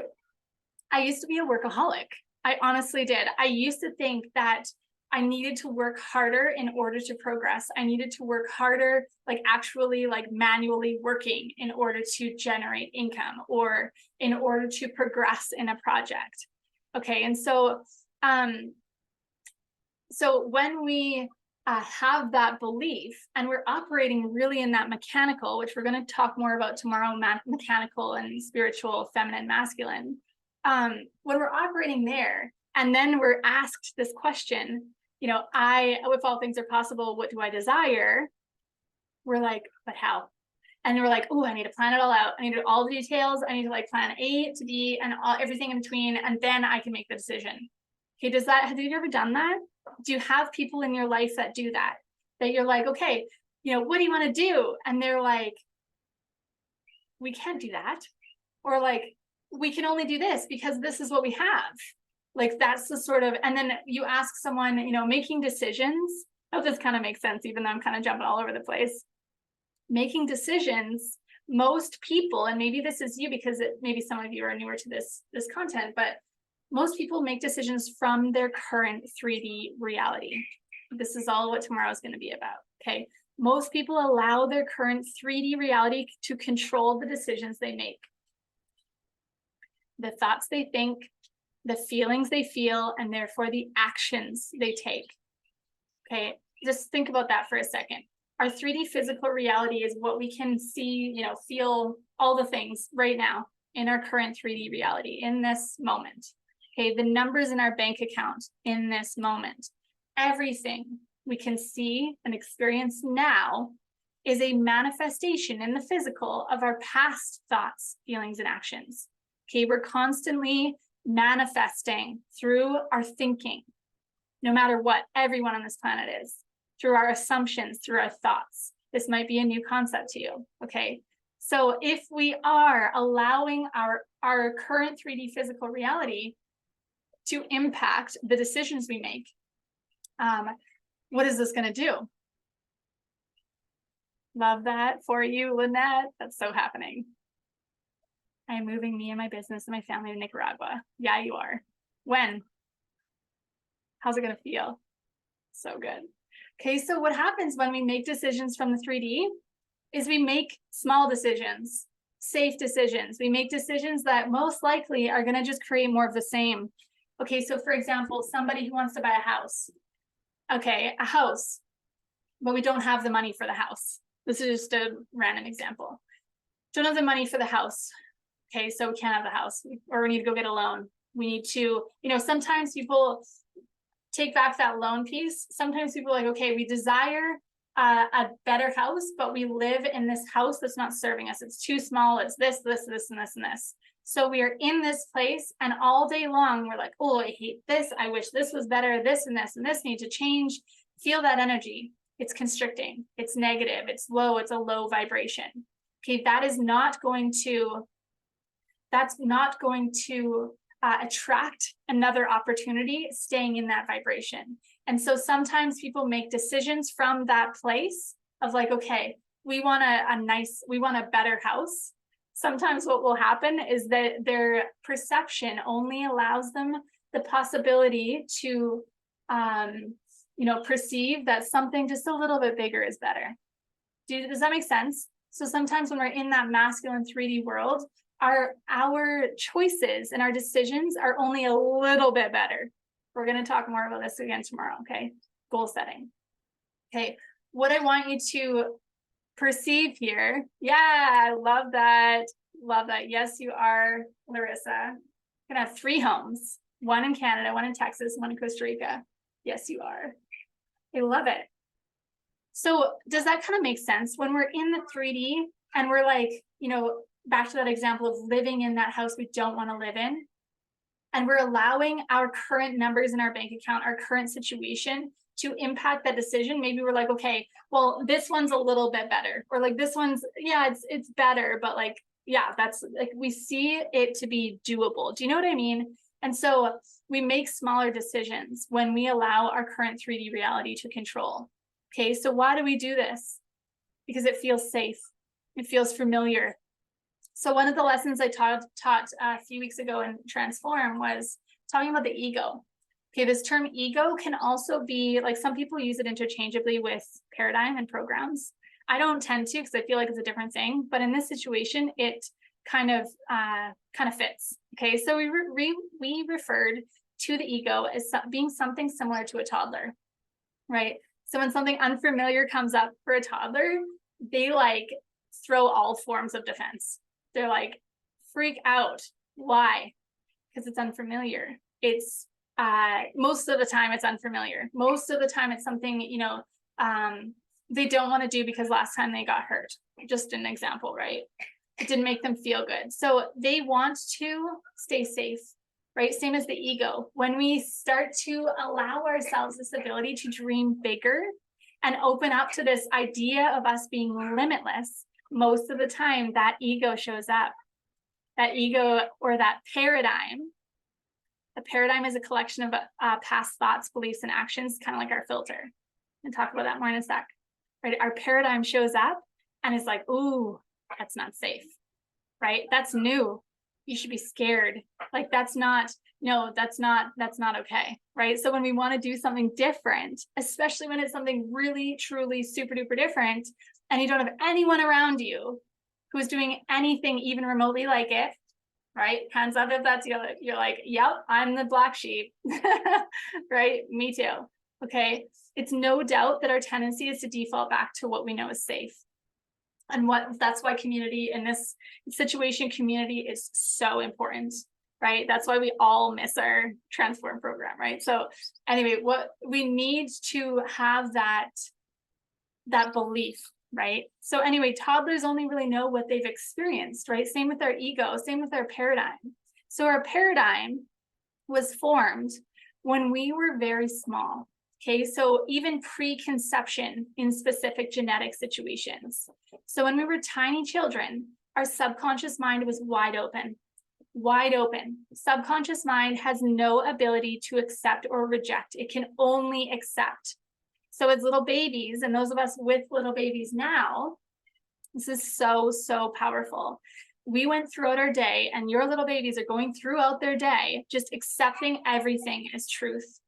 I used to be a workaholic. I honestly did. I used to think that I needed to work harder in order to progress. I needed to work harder, like actually like manually working in order to generate income or in order to progress in a project. Okay. And so when we have that belief and we're operating really in that mechanical, which we're going to talk more about tomorrow, mechanical and spiritual, feminine, masculine, when we're operating there, and then we're asked this question, you know, if all things are possible, what do I desire? We're like, but how? And we're like, oh, I need to plan it all out. I need to do all the details. I need to like plan A to B and everything in between, and then I can make the decision. Okay, have you ever done that? Do you have people in your life that do that? That you're like, okay, you know, what do you want to do? And they're like, we can't do that. Or like, we can only do this because this is what we have. Like that's the sort of, and then you ask someone, you know, making decisions. I hope this kind of makes sense, even though I'm kind of jumping all over the place. Making decisions, most people, and maybe this is you because maybe some of you are newer to this content, but most people make decisions from their current 3D reality. This is all what tomorrow is going to be about. Okay. Most people allow their current 3D reality to control the decisions they make, the thoughts they think, the feelings they feel, and therefore the actions they take. Okay. Just think about that for a second. Our 3D physical reality is what we can see, you know, feel, all the things right now in our current 3D reality in this moment. Okay, the numbers in our bank account in this moment, everything we can see and experience now is a manifestation in the physical of our past thoughts, feelings, and actions. Okay, we're constantly manifesting through our thinking, no matter what everyone on this planet is, through our assumptions, through our thoughts. This might be a new concept to you, okay? So if we are allowing our current 3D physical reality to impact the decisions we make, what is this going to do? Love that for you, Lynette. That's so happening. I am moving me and my business and my family to Nicaragua. Yeah, you are. When? How's it going to feel? So good. Okay, so what happens when we make decisions from the 3D is we make small decisions, safe decisions. We make decisions that most likely are going to just create more of the same. Okay, so for example, somebody who wants to buy a house. Okay, a house, but we don't have the money for the house. This is just a random example. Don't have the money for the house. Okay, so we can't have the house, or we need to go get a loan. We need to, you know, sometimes people take back that loan piece. Sometimes people are like, okay, we desire a better house, but we live in this house that's not serving us. It's too small. It's this, and this, and this. So we are in this place, and all day long, we're like, oh, I hate this. I wish this was better. This and this need to change. Feel that energy. It's constricting. It's negative. It's low. It's a low vibration. Okay, that's not going to attract another opportunity staying in that vibration. And so sometimes people make decisions from that place of like, okay, we want a better house. Sometimes what will happen is that their perception only allows them the possibility to, perceive that something just a little bit bigger is better. Does that make sense? So sometimes when we're in that masculine 3D world, our choices and our decisions are only a little bit better. We're going to talk more about this again tomorrow. Okay. Goal setting. Okay. What I want you to perceive here. Yeah. I love that. Love that. Yes, you are, Larissa. I'm going to have 3 homes, one in Canada, one in Texas, one in Costa Rica. Yes, you are. I love it. So does that kind of make sense when we're in the 3D and we're like, back to that example of living in that house we don't want to live in, and we're allowing our current numbers in our bank account, our current situation to impact that decision. Maybe we're like, okay, well, this one's a little bit better, or like this one's, yeah, it's better, but like, yeah, that's like, we see it to be doable. Do you know what I mean? And so we make smaller decisions when we allow our current 3D reality to control. Okay, so why do we do this? Because it feels safe. It feels familiar. So one of the lessons I taught a few weeks ago in Transform was talking about the ego. Okay, this term ego can also be, like, some people use it interchangeably with paradigm and programs. I don't tend to, because I feel like it's a different thing. But in this situation, it kind of fits. Okay, so we referred to the ego as being something similar to a toddler, right? So when something unfamiliar comes up for a toddler, they like throw all forms of defense. They're like, freak out. Why? Because it's unfamiliar. It's most of the time it's unfamiliar. Most of the time it's something, they don't want to do because last time they got hurt. Just an example, right? It didn't make them feel good. So they want to stay safe, right? Same as the ego. When we start to allow ourselves this ability to dream bigger and open up to this idea of us being limitless, most of the time that ego shows up. That ego, or that paradigm. A paradigm is a collection of past thoughts, beliefs, and actions, kind of like our filter. And talk about that more in a sec. Right? Our paradigm shows up and is like, ooh, that's not safe, right? That's new. You should be scared. Like, that's not okay, right? So when we want to do something different, especially when it's something really, truly super duper different, and you don't have anyone around you who's doing anything even remotely like it, right? Hands up if that's you. You're like, yep, I'm the black sheep, right? Me too. Okay. It's no doubt that our tendency is to default back to what we know is safe. And that's why community in this situation, community is so important, right? That's why we all miss our Transform program, right? So anyway, what we need to have that belief, right? So anyway, toddlers only really know what they've experienced, right? Same with our ego, same with our paradigm. So our paradigm was formed when we were very small. Okay, so even preconception in specific genetic situations. So when we were tiny children, our subconscious mind was wide open, wide open. Subconscious mind has no ability to accept or reject. It can only accept. So as little babies, and those of us with little babies now, this is so, so powerful. We went throughout our day, and your little babies are going throughout their day, just accepting everything as truth.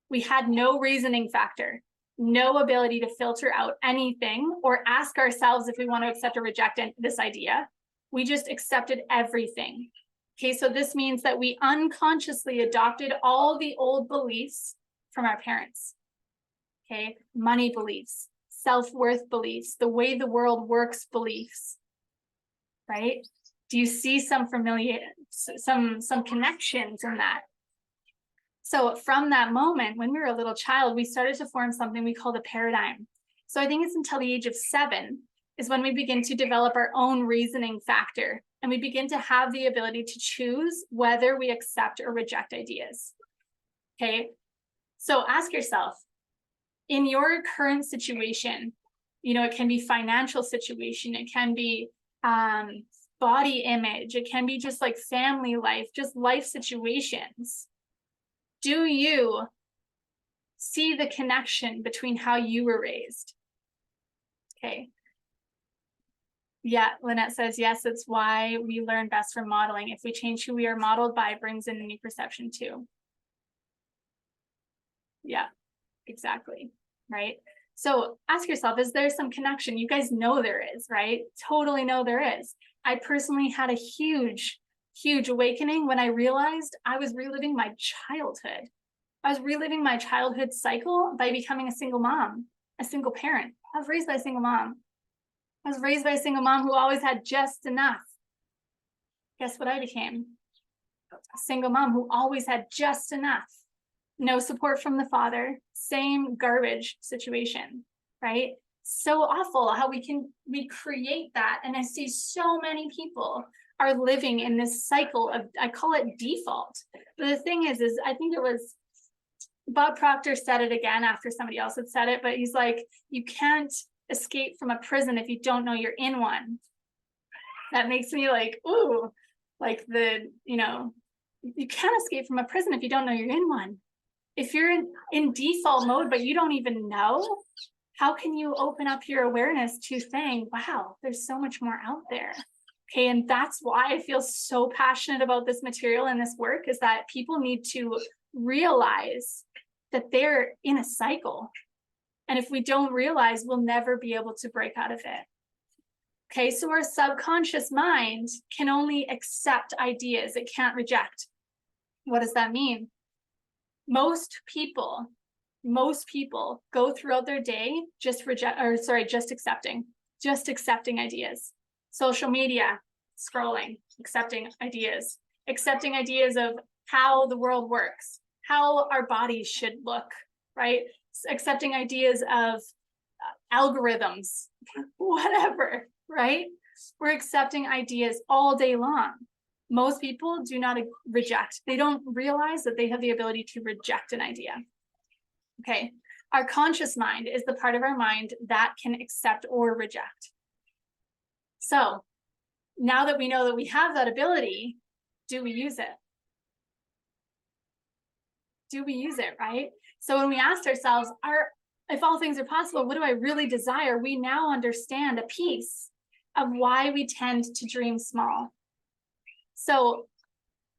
We had no reasoning factor, no ability to filter out anything or ask ourselves if we want to accept or reject this idea. We just accepted everything. Okay, so this means that we unconsciously adopted all the old beliefs from our parents. Okay, money beliefs, self-worth beliefs, the way the world works beliefs, right? Do you see some familiar, some connections in that? So from that moment, when we were a little child, we started to form something we call the paradigm. So I think it's until the age of 7 is when we begin to develop our own reasoning factor, and we begin to have the ability to choose whether we accept or reject ideas. Okay, so ask yourself, in your current situation, it can be financial situation, it can be body image, it can be just like family life, just life situations. Do you see the connection between how you were raised? Okay. Yeah, Lynette says, yes, it's why we learn best from modeling. If we change who we are modeled by, it brings in a new perception too. Yeah, exactly, right? So ask yourself, is there some connection? You guys know there is, right? Totally know there is. I personally had a huge awakening when I realized I was reliving my childhood. I was reliving my childhood cycle by becoming a single mom, a single parent. I was raised by a single mom. I was raised by a single mom who always had just enough. Guess what I became? A single mom who always had just enough. No support from the father, same garbage situation, right? So awful how we create that. And I see so many people are living in this cycle of, I call it default. But the thing is I think it was Bob Proctor said it again after somebody else had said it, but he's like, you can't escape from a prison if you don't know you're in one. That makes me like, ooh, like the, You can't escape from a prison if you don't know you're in one. If you're in default mode, but you don't even know, how can you open up your awareness to saying, wow, there's so much more out there? Okay, and that's why I feel so passionate about this material and this work, is that people need to realize that they're in a cycle. And if we don't realize, we'll never be able to break out of it. Okay, so our subconscious mind can only accept ideas, it can't reject. What does that mean? Most people go throughout their day just accepting ideas. Social media, scrolling, accepting ideas of how the world works, how our bodies should look, right? Accepting ideas of algorithms, whatever, right? We're accepting ideas all day long. Most people do not reject. They don't realize that they have the ability to reject an idea. Okay, our conscious mind is the part of our mind that can accept or reject. So now that we know that we have that ability, do we use it? Do we use it, right? So when we asked ourselves, if all things are possible, what do I really desire? We now understand a piece of why we tend to dream small. So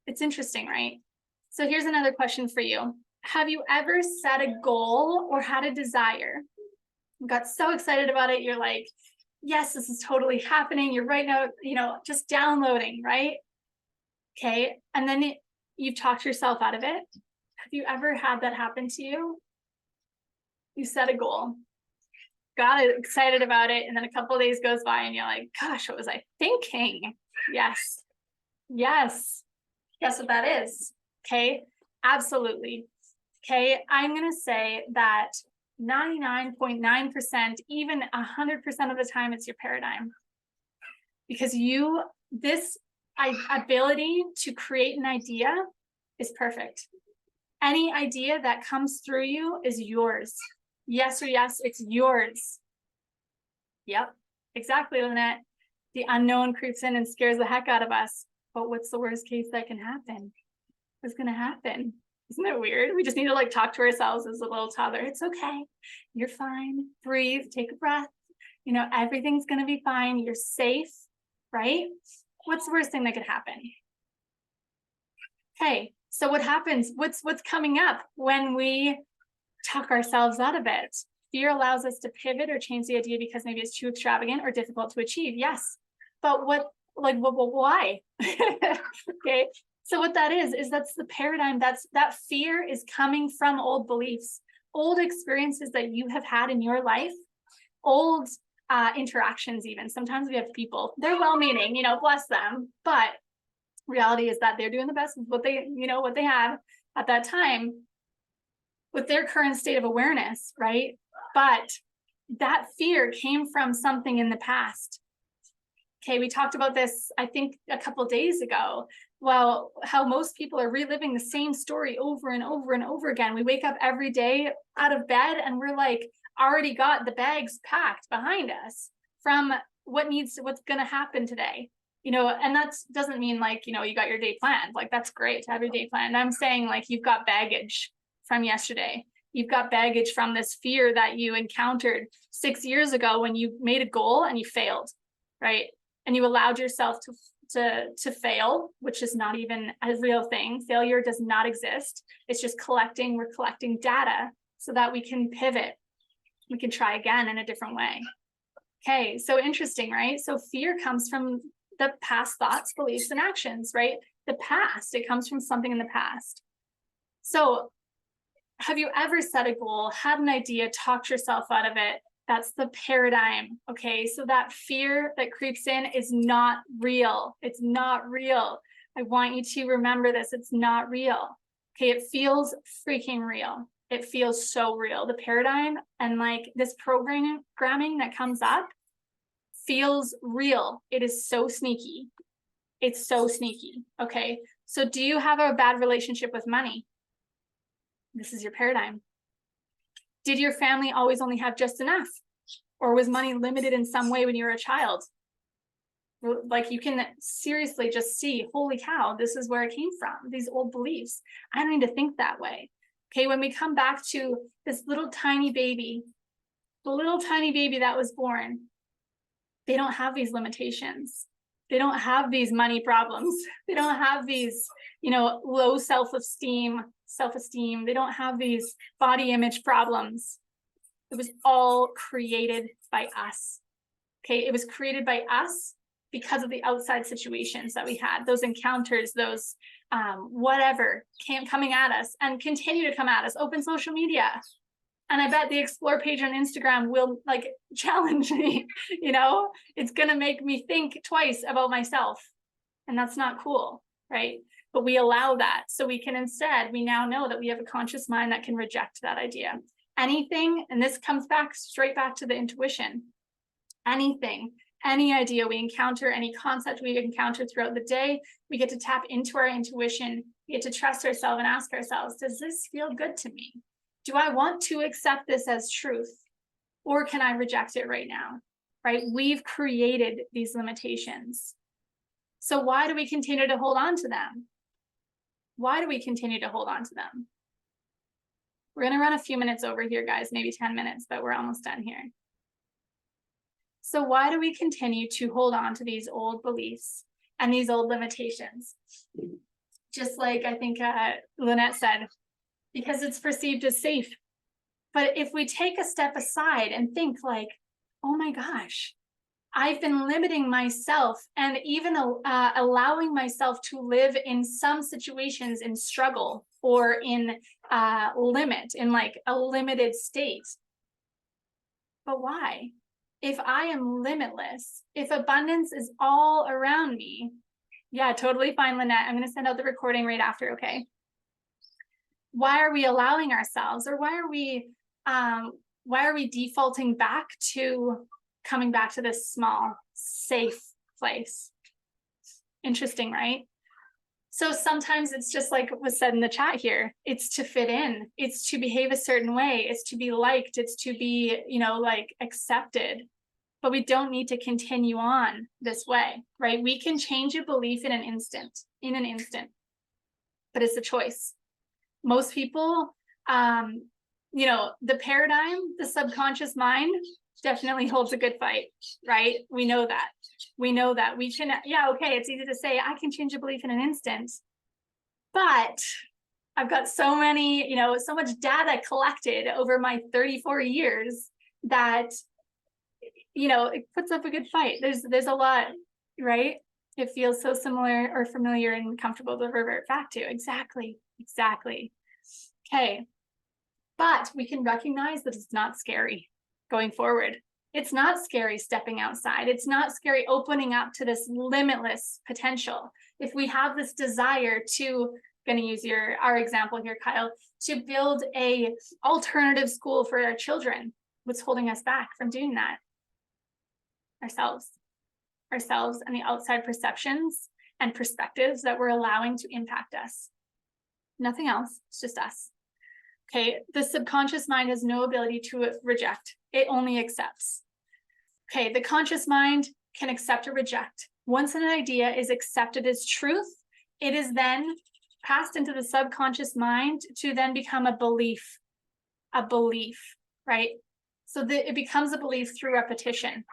it's interesting, right? So here's another question for you. Have you ever set a goal or had a desire? You got so excited about it, you're like, yes, this is totally happening. You're right now, just downloading, right? Okay, and then you've talked yourself out of it. Have you ever had that happen to you? You set a goal, got excited about it, and then a couple of days goes by and you're like, gosh, what was I thinking? Yes. Guess what that is? Okay, absolutely. Okay, I'm going to say that 99.9%, even 100% of the time, it's your paradigm. Because this ability to create an idea is perfect. Any idea that comes through you is yours. Yes or yes, it's yours. Yep, exactly, Lynette. The unknown creeps in and scares the heck out of us. But what's the worst case that can happen? What's going to happen? Isn't it weird? We just need to talk to ourselves as a little toddler. It's okay. You're fine. Breathe, take a breath. Everything's going to be fine. You're safe, right? What's the worst thing that could happen? Okay, so what happens? What's coming up when we talk ourselves out of it? Fear allows us to pivot or change the idea because maybe it's too extravagant or difficult to achieve. Yes, but why? Okay, so what that is that's the paradigm. That fear is coming from old beliefs, old experiences that you have had in your life, old interactions. Even sometimes we have people, they're well-meaning, bless them, but reality is that they're doing the best with what they have at that time with their current state of awareness, right? But that fear came from something in the past. Okay, we talked about this, I think, a couple days ago. Well, how most people are reliving the same story over and over and over again. We wake up every day out of bed and we're already got the bags packed behind us from what's going to happen today. And that doesn't mean you got your day planned. That's great to have your day planned. I'm saying you've got baggage from yesterday. You've got baggage from this fear that you encountered 6 years ago when you made a goal and you failed, right? And you allowed yourself to fail, which is not even a real thing. Failure does not exist. It's just we're collecting data so that we can pivot. We can try again in a different way. Okay, so interesting, right? So fear comes from the past thoughts, beliefs, and actions, right? The past, it comes from something in the past. So have you ever set a goal, had an idea, talked yourself out of it? That's the paradigm, okay? So that fear that creeps in is not real. It's not real. I want you to remember this. It's not real, okay? It feels freaking real. It feels so real. The paradigm and this programming that comes up feels real. It is so sneaky. It's so sneaky, okay? So do you have a bad relationship with money? This is your paradigm. Did your family always only have just enough? Or was money limited in some way when you were a child? Like you can seriously just see, holy cow, this is where it came from, these old beliefs. I don't need to think that way. Okay, when we come back to this little tiny baby, the little tiny baby that was born, they don't have these limitations. They don't have these money problems. They don't have these, low self-esteem. They don't have these body image problems. It was all created by us. Okay, it was created by us because of the outside situations that we had, those encounters, those whatever coming at us and continue to come at us. Open social media. And I bet the explore page on Instagram will like challenge me, it's going to make me think twice about myself. And that's not cool, right? But we allow that. So we now know that we have a conscious mind that can reject that idea. Anything, and this comes straight back to the intuition, anything, any idea we encounter, any concept we encounter throughout the day, we get to tap into our intuition. We get to trust ourselves and ask ourselves, does this feel good to me? Do I want to accept this as truth, or can I reject it right now? Right? We've created these limitations. So why do we continue to hold on to them? Why do we continue to hold on to them? We're going to run a few minutes over here, guys, maybe 10 minutes, but we're almost done here. So why do we continue to hold on to these old beliefs and these old limitations? Just like I think Lynette said, because it's perceived as safe. But if we take a step aside and think like, oh my gosh, I've been limiting myself and even allowing myself to live in some situations in struggle or in limit, in like a limited state. But why? If I am limitless, if abundance is all around me, yeah, totally fine, Lynette. I'm going to send out the recording right after, okay? Why are we allowing ourselves, or why are we defaulting back to coming back to this small, safe place? Interesting, right? So sometimes it's just like was said in the chat here, it's to fit in, it's to behave a certain way, it's to be liked, it's to be, like accepted. But we don't need to continue on this way, right? We can change a belief in an instant, but it's a choice. Most people, the paradigm, the subconscious mind definitely holds a good fight, right? We know that. We can, okay, it's easy to say, I can change a belief in an instant, but I've got so many, so much data collected over my 34 years that, it puts up a good fight. There's a lot, right? It feels so similar or familiar and comfortable to revert back to. Exactly. Okay. But we can recognize that it's not scary going forward. It's not scary stepping outside. It's not scary opening up to this limitless potential. If we have this desire to, going to use our example here, Kyle, to build a alternative school for our children, what's holding us back from doing that? Ourselves and the outside perceptions and perspectives that we're allowing to impact us. Nothing else, it's just us. Okay, the subconscious mind has no ability to reject. It only accepts. Okay, the conscious mind can accept or reject. Once an idea is accepted as truth, it is then passed into the subconscious mind to then become a belief, right? So it becomes a belief through repetition.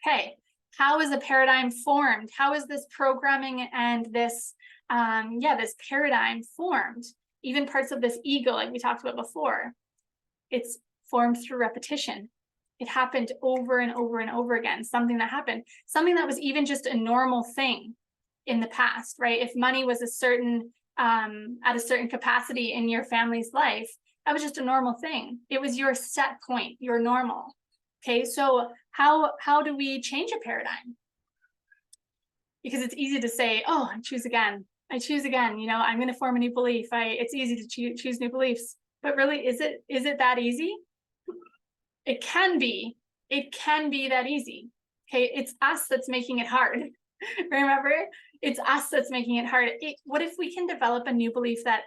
Okay, how is a paradigm formed? How is this programming and this paradigm formed? Even parts of this ego, like we talked about before, it's formed through repetition. It happened over and over and over again. Something that was even just a normal thing in the past, right? If money was at a certain capacity in your family's life, that was just a normal thing. It was your set point, your normal. Okay, so how do we change a paradigm? Because it's easy to say, oh, I choose again, I'm going to form a new belief. It's easy to choose new beliefs, but really, is it that easy? It can be that easy. Okay, it's us that's making it hard. Remember, it's us that's making it hard. What if we can develop a new belief that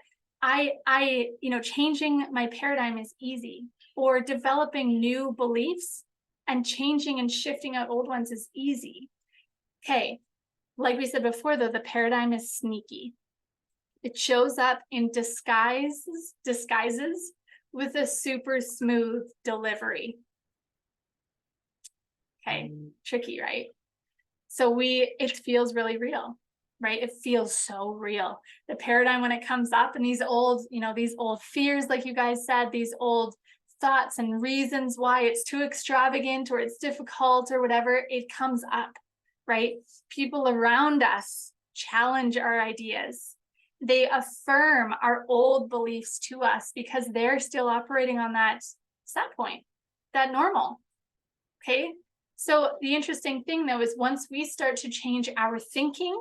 changing my paradigm is easy, or developing new beliefs and changing and shifting out old ones is easy? Okay. Like we said before, though, the paradigm is sneaky. It shows up in disguises with a super smooth delivery. Okay, tricky, right? So it feels really real, right? It feels so real. The paradigm, when it comes up, and these old fears, like you guys said, these old thoughts and reasons why it's too extravagant or it's difficult or whatever, it comes up, right? People around us challenge our ideas. They affirm our old beliefs to us because they're still operating on that set point, that normal. Okay. So the interesting thing, though, is once we start to change our thinking,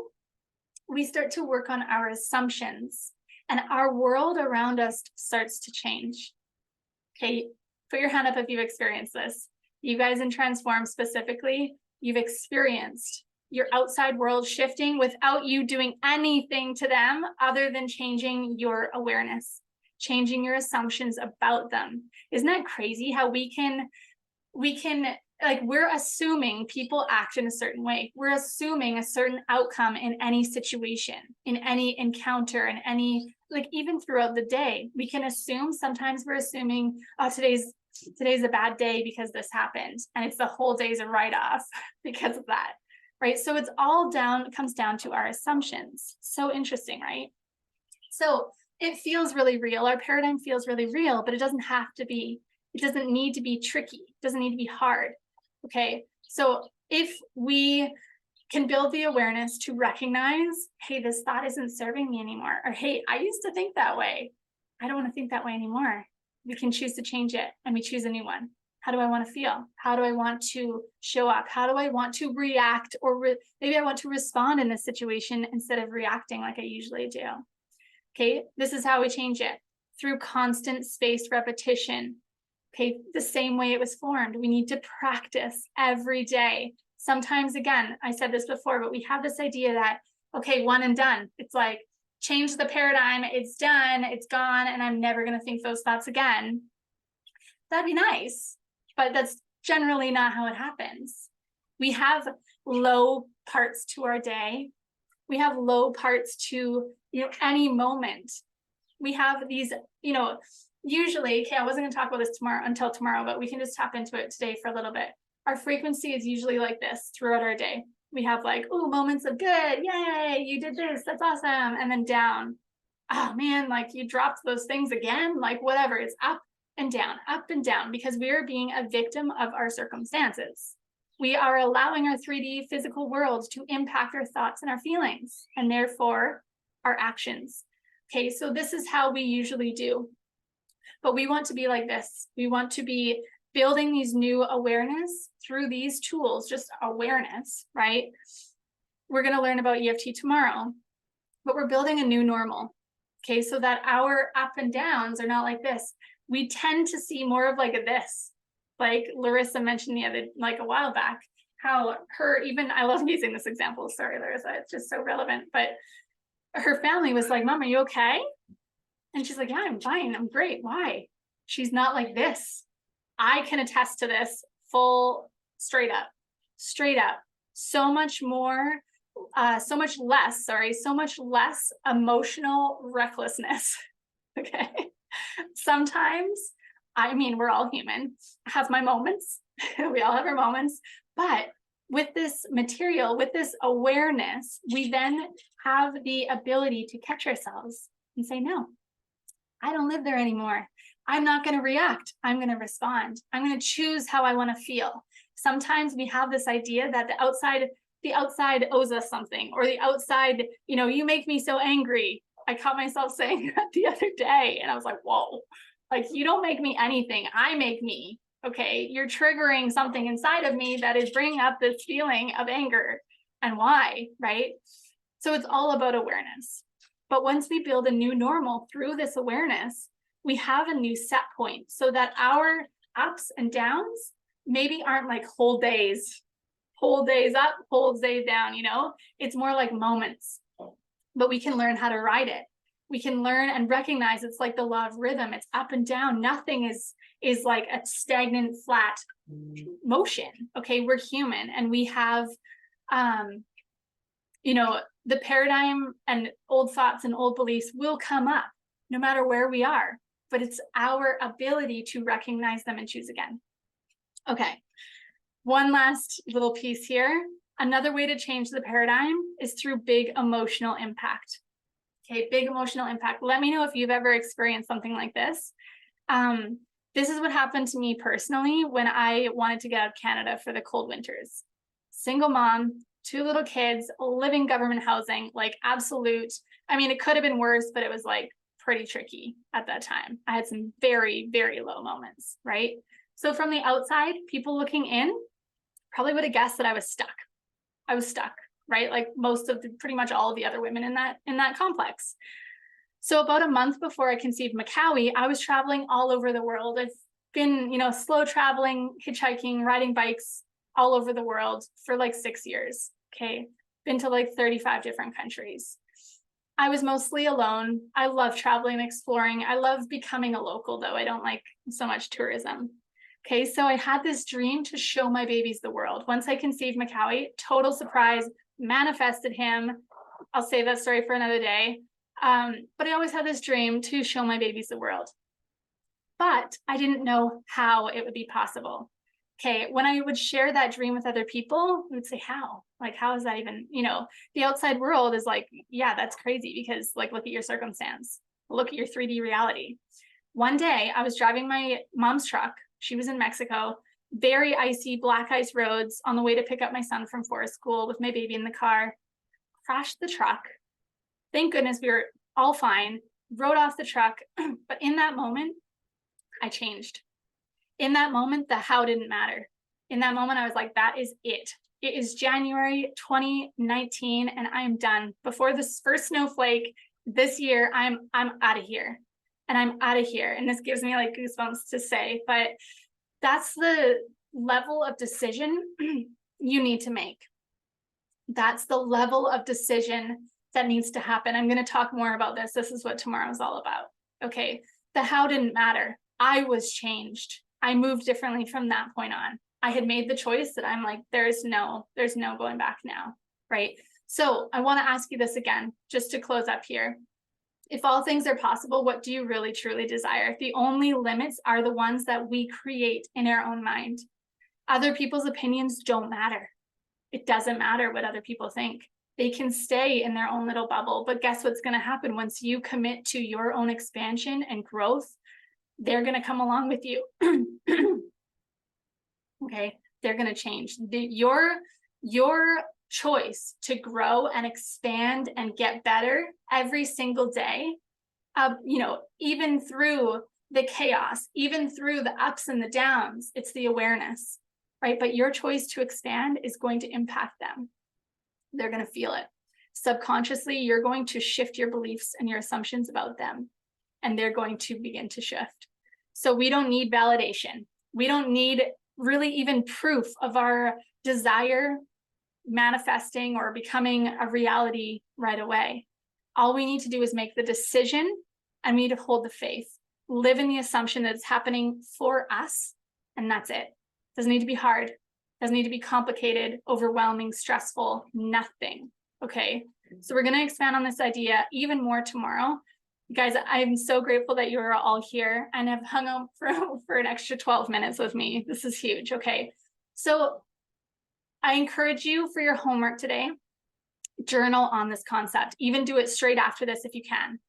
we start to work on our assumptions, and our world around us starts to change. Okay, put your hand up if you've experienced this. You guys in Transform specifically, you've experienced your outside world shifting without you doing anything to them other than changing your awareness, changing your assumptions about them. Isn't that crazy how we can like, we're assuming people act in a certain way. We're assuming a certain outcome in any situation, in any encounter, in any, like, even throughout the day, we can assume. Sometimes we're assuming, oh, today's a bad day because this happened, and it's the whole day's a write-off because of that, right? So it comes down to our assumptions. So interesting, right? So it feels really real. Our paradigm feels really real, but it doesn't have to be. It doesn't need to be tricky. It doesn't need to be hard. Okay, so if we can build the awareness to recognize, hey, this thought isn't serving me anymore, or hey, I used to think that way. I don't want to think that way anymore. We can choose to change it, and we choose a new one. How do I want to feel? How do I want to show up? How do I want to react? Or maybe I want to respond in this situation instead of reacting like I usually do. Okay, this is how we change it, through constant spaced repetition. Okay, the same way it was formed. We need to practice every day. Sometimes, again, I said this before, but we have this idea that, okay, one and done. It's like, change the paradigm, it's done, it's gone, and I'm never going to think those thoughts again. That'd be nice, but that's generally not how it happens. We have low parts to our day. We have low parts to, any moment. We have these, usually, okay, I wasn't going to talk about this until tomorrow, but we can just tap into it today for a little bit. Our frequency is usually like this throughout our day. We have like, oh, moments of good, yay, you did this, that's awesome, and then down. Oh man, like you dropped those things again, like whatever. It's up and down, because we are being a victim of our circumstances. We are allowing our 3D physical world to impact our thoughts and our feelings, and therefore our actions. Okay, so this is how we usually do. But we want to be like this. We want to be building these new awareness through these tools, just awareness, right? We're going to learn about EFT tomorrow, but we're building a new normal. Okay, so that our up and downs are not like this. We tend to see more of like this, like Larissa mentioned a while back, how I love using this example. Sorry, Larissa, it's just so relevant. But her family was like, Mom, are you okay? And she's like, yeah, I'm fine. I'm great. Why? She's not like this. I can attest to this straight up. So much less emotional recklessness. Okay. Sometimes, we're all human. I have my moments. We all have our moments. But with this material, with this awareness, we then have the ability to catch ourselves and say, no, I don't live there anymore. I'm not going to react. I'm going to respond. I'm going to choose how I want to feel. Sometimes we have this idea that the outside owes us something, or the outside, you make me so angry. I caught myself saying that the other day, and I was like, whoa, like, you don't make me anything. I make me. Okay, you're triggering something inside of me that is bringing up this feeling of anger. And why, right? So it's all about awareness. But once we build a new normal through this awareness, we have a new set point, so that our ups and downs maybe aren't like whole days up, whole days down, it's more like moments. But we can learn how to ride it. We can learn and recognize it's like the law of rhythm. It's up and down. Nothing is like a stagnant, flat motion. Okay, we're human, and we have the paradigm and old thoughts and old beliefs will come up no matter where we are, but it's our ability to recognize them and choose again. Okay, one last little piece here. Another way to change the paradigm is through big emotional impact. Okay, big emotional impact. Let me know if you've ever experienced something like this. This is what happened to me personally when I wanted to get out of Canada for the cold winters. Single mom, 2 little kids, living government housing, like absolute. I mean, it could have been worse, but it was like pretty tricky at that time. I had some very, very low moments, right? So from the outside, people looking in probably would have guessed that I was stuck. I was stuck, right? Like pretty much all of the other women in that complex. So about a month before I conceived Macawi, I was traveling all over the world. I've been, slow traveling, hitchhiking, riding bikes all over the world for like 6 years. Okay. Been to like 35 different countries. I was mostly alone. I love traveling, exploring. I love becoming a local though. I don't like so much tourism. Okay. So I had this dream to show my babies the world. Once I conceived Macawi, total surprise, manifested him. I'll save that story for another day. But I always had this dream to show my babies the world. But I didn't know how it would be possible. Okay, when I would share that dream with other people, we would say, how? Like, how is that even, the outside world is like, yeah, that's crazy because like, look at your circumstance. Look at your 3D reality. One day I was driving my mom's truck. She was in Mexico, very icy, black ice roads on the way to pick up my son from forest school with my baby in the car, crashed the truck. Thank goodness we were all fine, rode off the truck. But in that moment, I changed. In that moment, the how didn't matter. In that moment, I was like, that is it. It is January 2019, and I'm done. Before this first snowflake this year, I'm out of here. And I'm out of here. And this gives me like goosebumps to say, but that's the level of decision you need to make. That's the level of decision that needs to happen. I'm going to talk more about this. This is what tomorrow is all about. Okay. The how didn't matter. I was changed. I moved differently from that point on. I had made the choice that I'm like, there's no going back now. Right. So I want to ask you this again, just to close up here. If all things are possible, what do you really truly desire? The only limits are the ones that we create in our own mind. Other people's opinions don't matter. It doesn't matter what other people think. They can stay in their own little bubble, but guess what's going to happen once you commit to your own expansion and growth? They're going to come along with you. Okay, they're going to change. Your choice to grow and expand and get better every single day, even through the chaos, even through the ups and the downs, it's the awareness, right? But your choice to expand is going to impact them. They're going to feel it. Subconsciously, you're going to shift your beliefs and your assumptions about them, and they're going to begin to shift. So we don't need validation. We don't need really even proof of our desire manifesting or becoming a reality right away. All we need to do is make the decision, and we need to hold the faith, live in the assumption that it's happening for us, and that's it. Doesn't need to be hard. Doesn't need to be complicated, overwhelming, stressful, nothing. Okay. So we're going to expand on this idea even more tomorrow. Guys, I'm so grateful that you are all here and have hung out for an extra 12 minutes with me. This is huge. Okay. So I encourage you for your homework today, journal on this concept. Even do it straight after this if you can.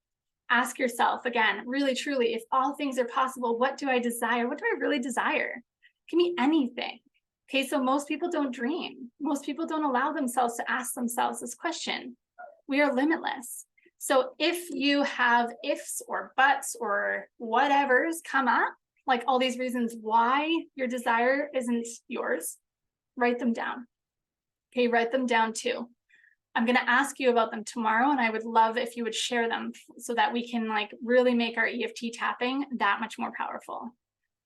Ask yourself again, really, truly, if all things are possible, what do I desire? What do I really desire? It can be anything. Okay, so most people don't dream. Most people don't allow themselves to ask themselves this question. We are limitless. So if you have ifs or buts or whatever's come up, like all these reasons why your desire isn't yours, write them down. Okay, write them down too. I'm going to ask you about them tomorrow, and I would love if you would share them so that we can like really make our EFT tapping that much more powerful.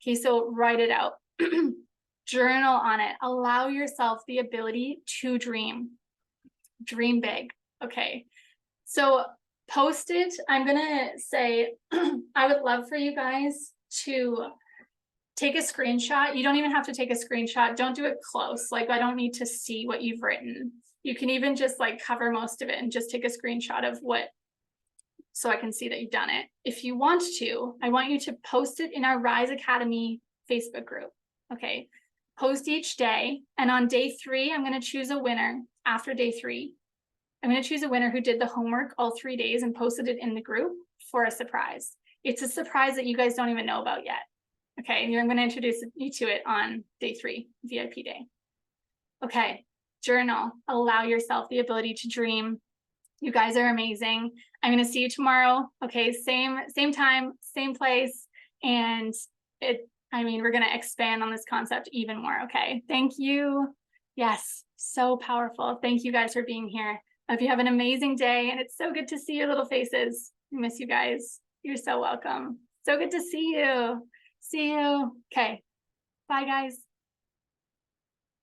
Okay, so write it out. Journal on it. Allow yourself the ability to dream. Dream big. Okay. So post it. I'm going to say, I would love for you guys to take a screenshot. You don't even have to take a screenshot. Don't do it close. Like, I don't need to see what you've written. You can even just like cover most of it and just take a screenshot of what, so I can see that you've done it. If you want to, I want you to post it in our Rise Academy Facebook group. Okay. Post each day. And on day 3, I'm going to choose a winner. After day 3, I'm going to choose a winner who did the homework all 3 days and posted it in the group for a surprise. It's a surprise that you guys don't even know about yet. Okay. And I'm going to introduce you to it on day 3, VIP day. Okay. Journal. Allow yourself the ability to dream. You guys are amazing. I'm going to see you tomorrow. Okay. Same time, same place. And we're going to expand on this concept even more. Okay. Thank you. Yes. So powerful. Thank you guys for being here. I hope you have an amazing day. And it's so good to see your little faces. I miss you guys. You're so welcome. So good to see you. See you. Okay. Bye guys.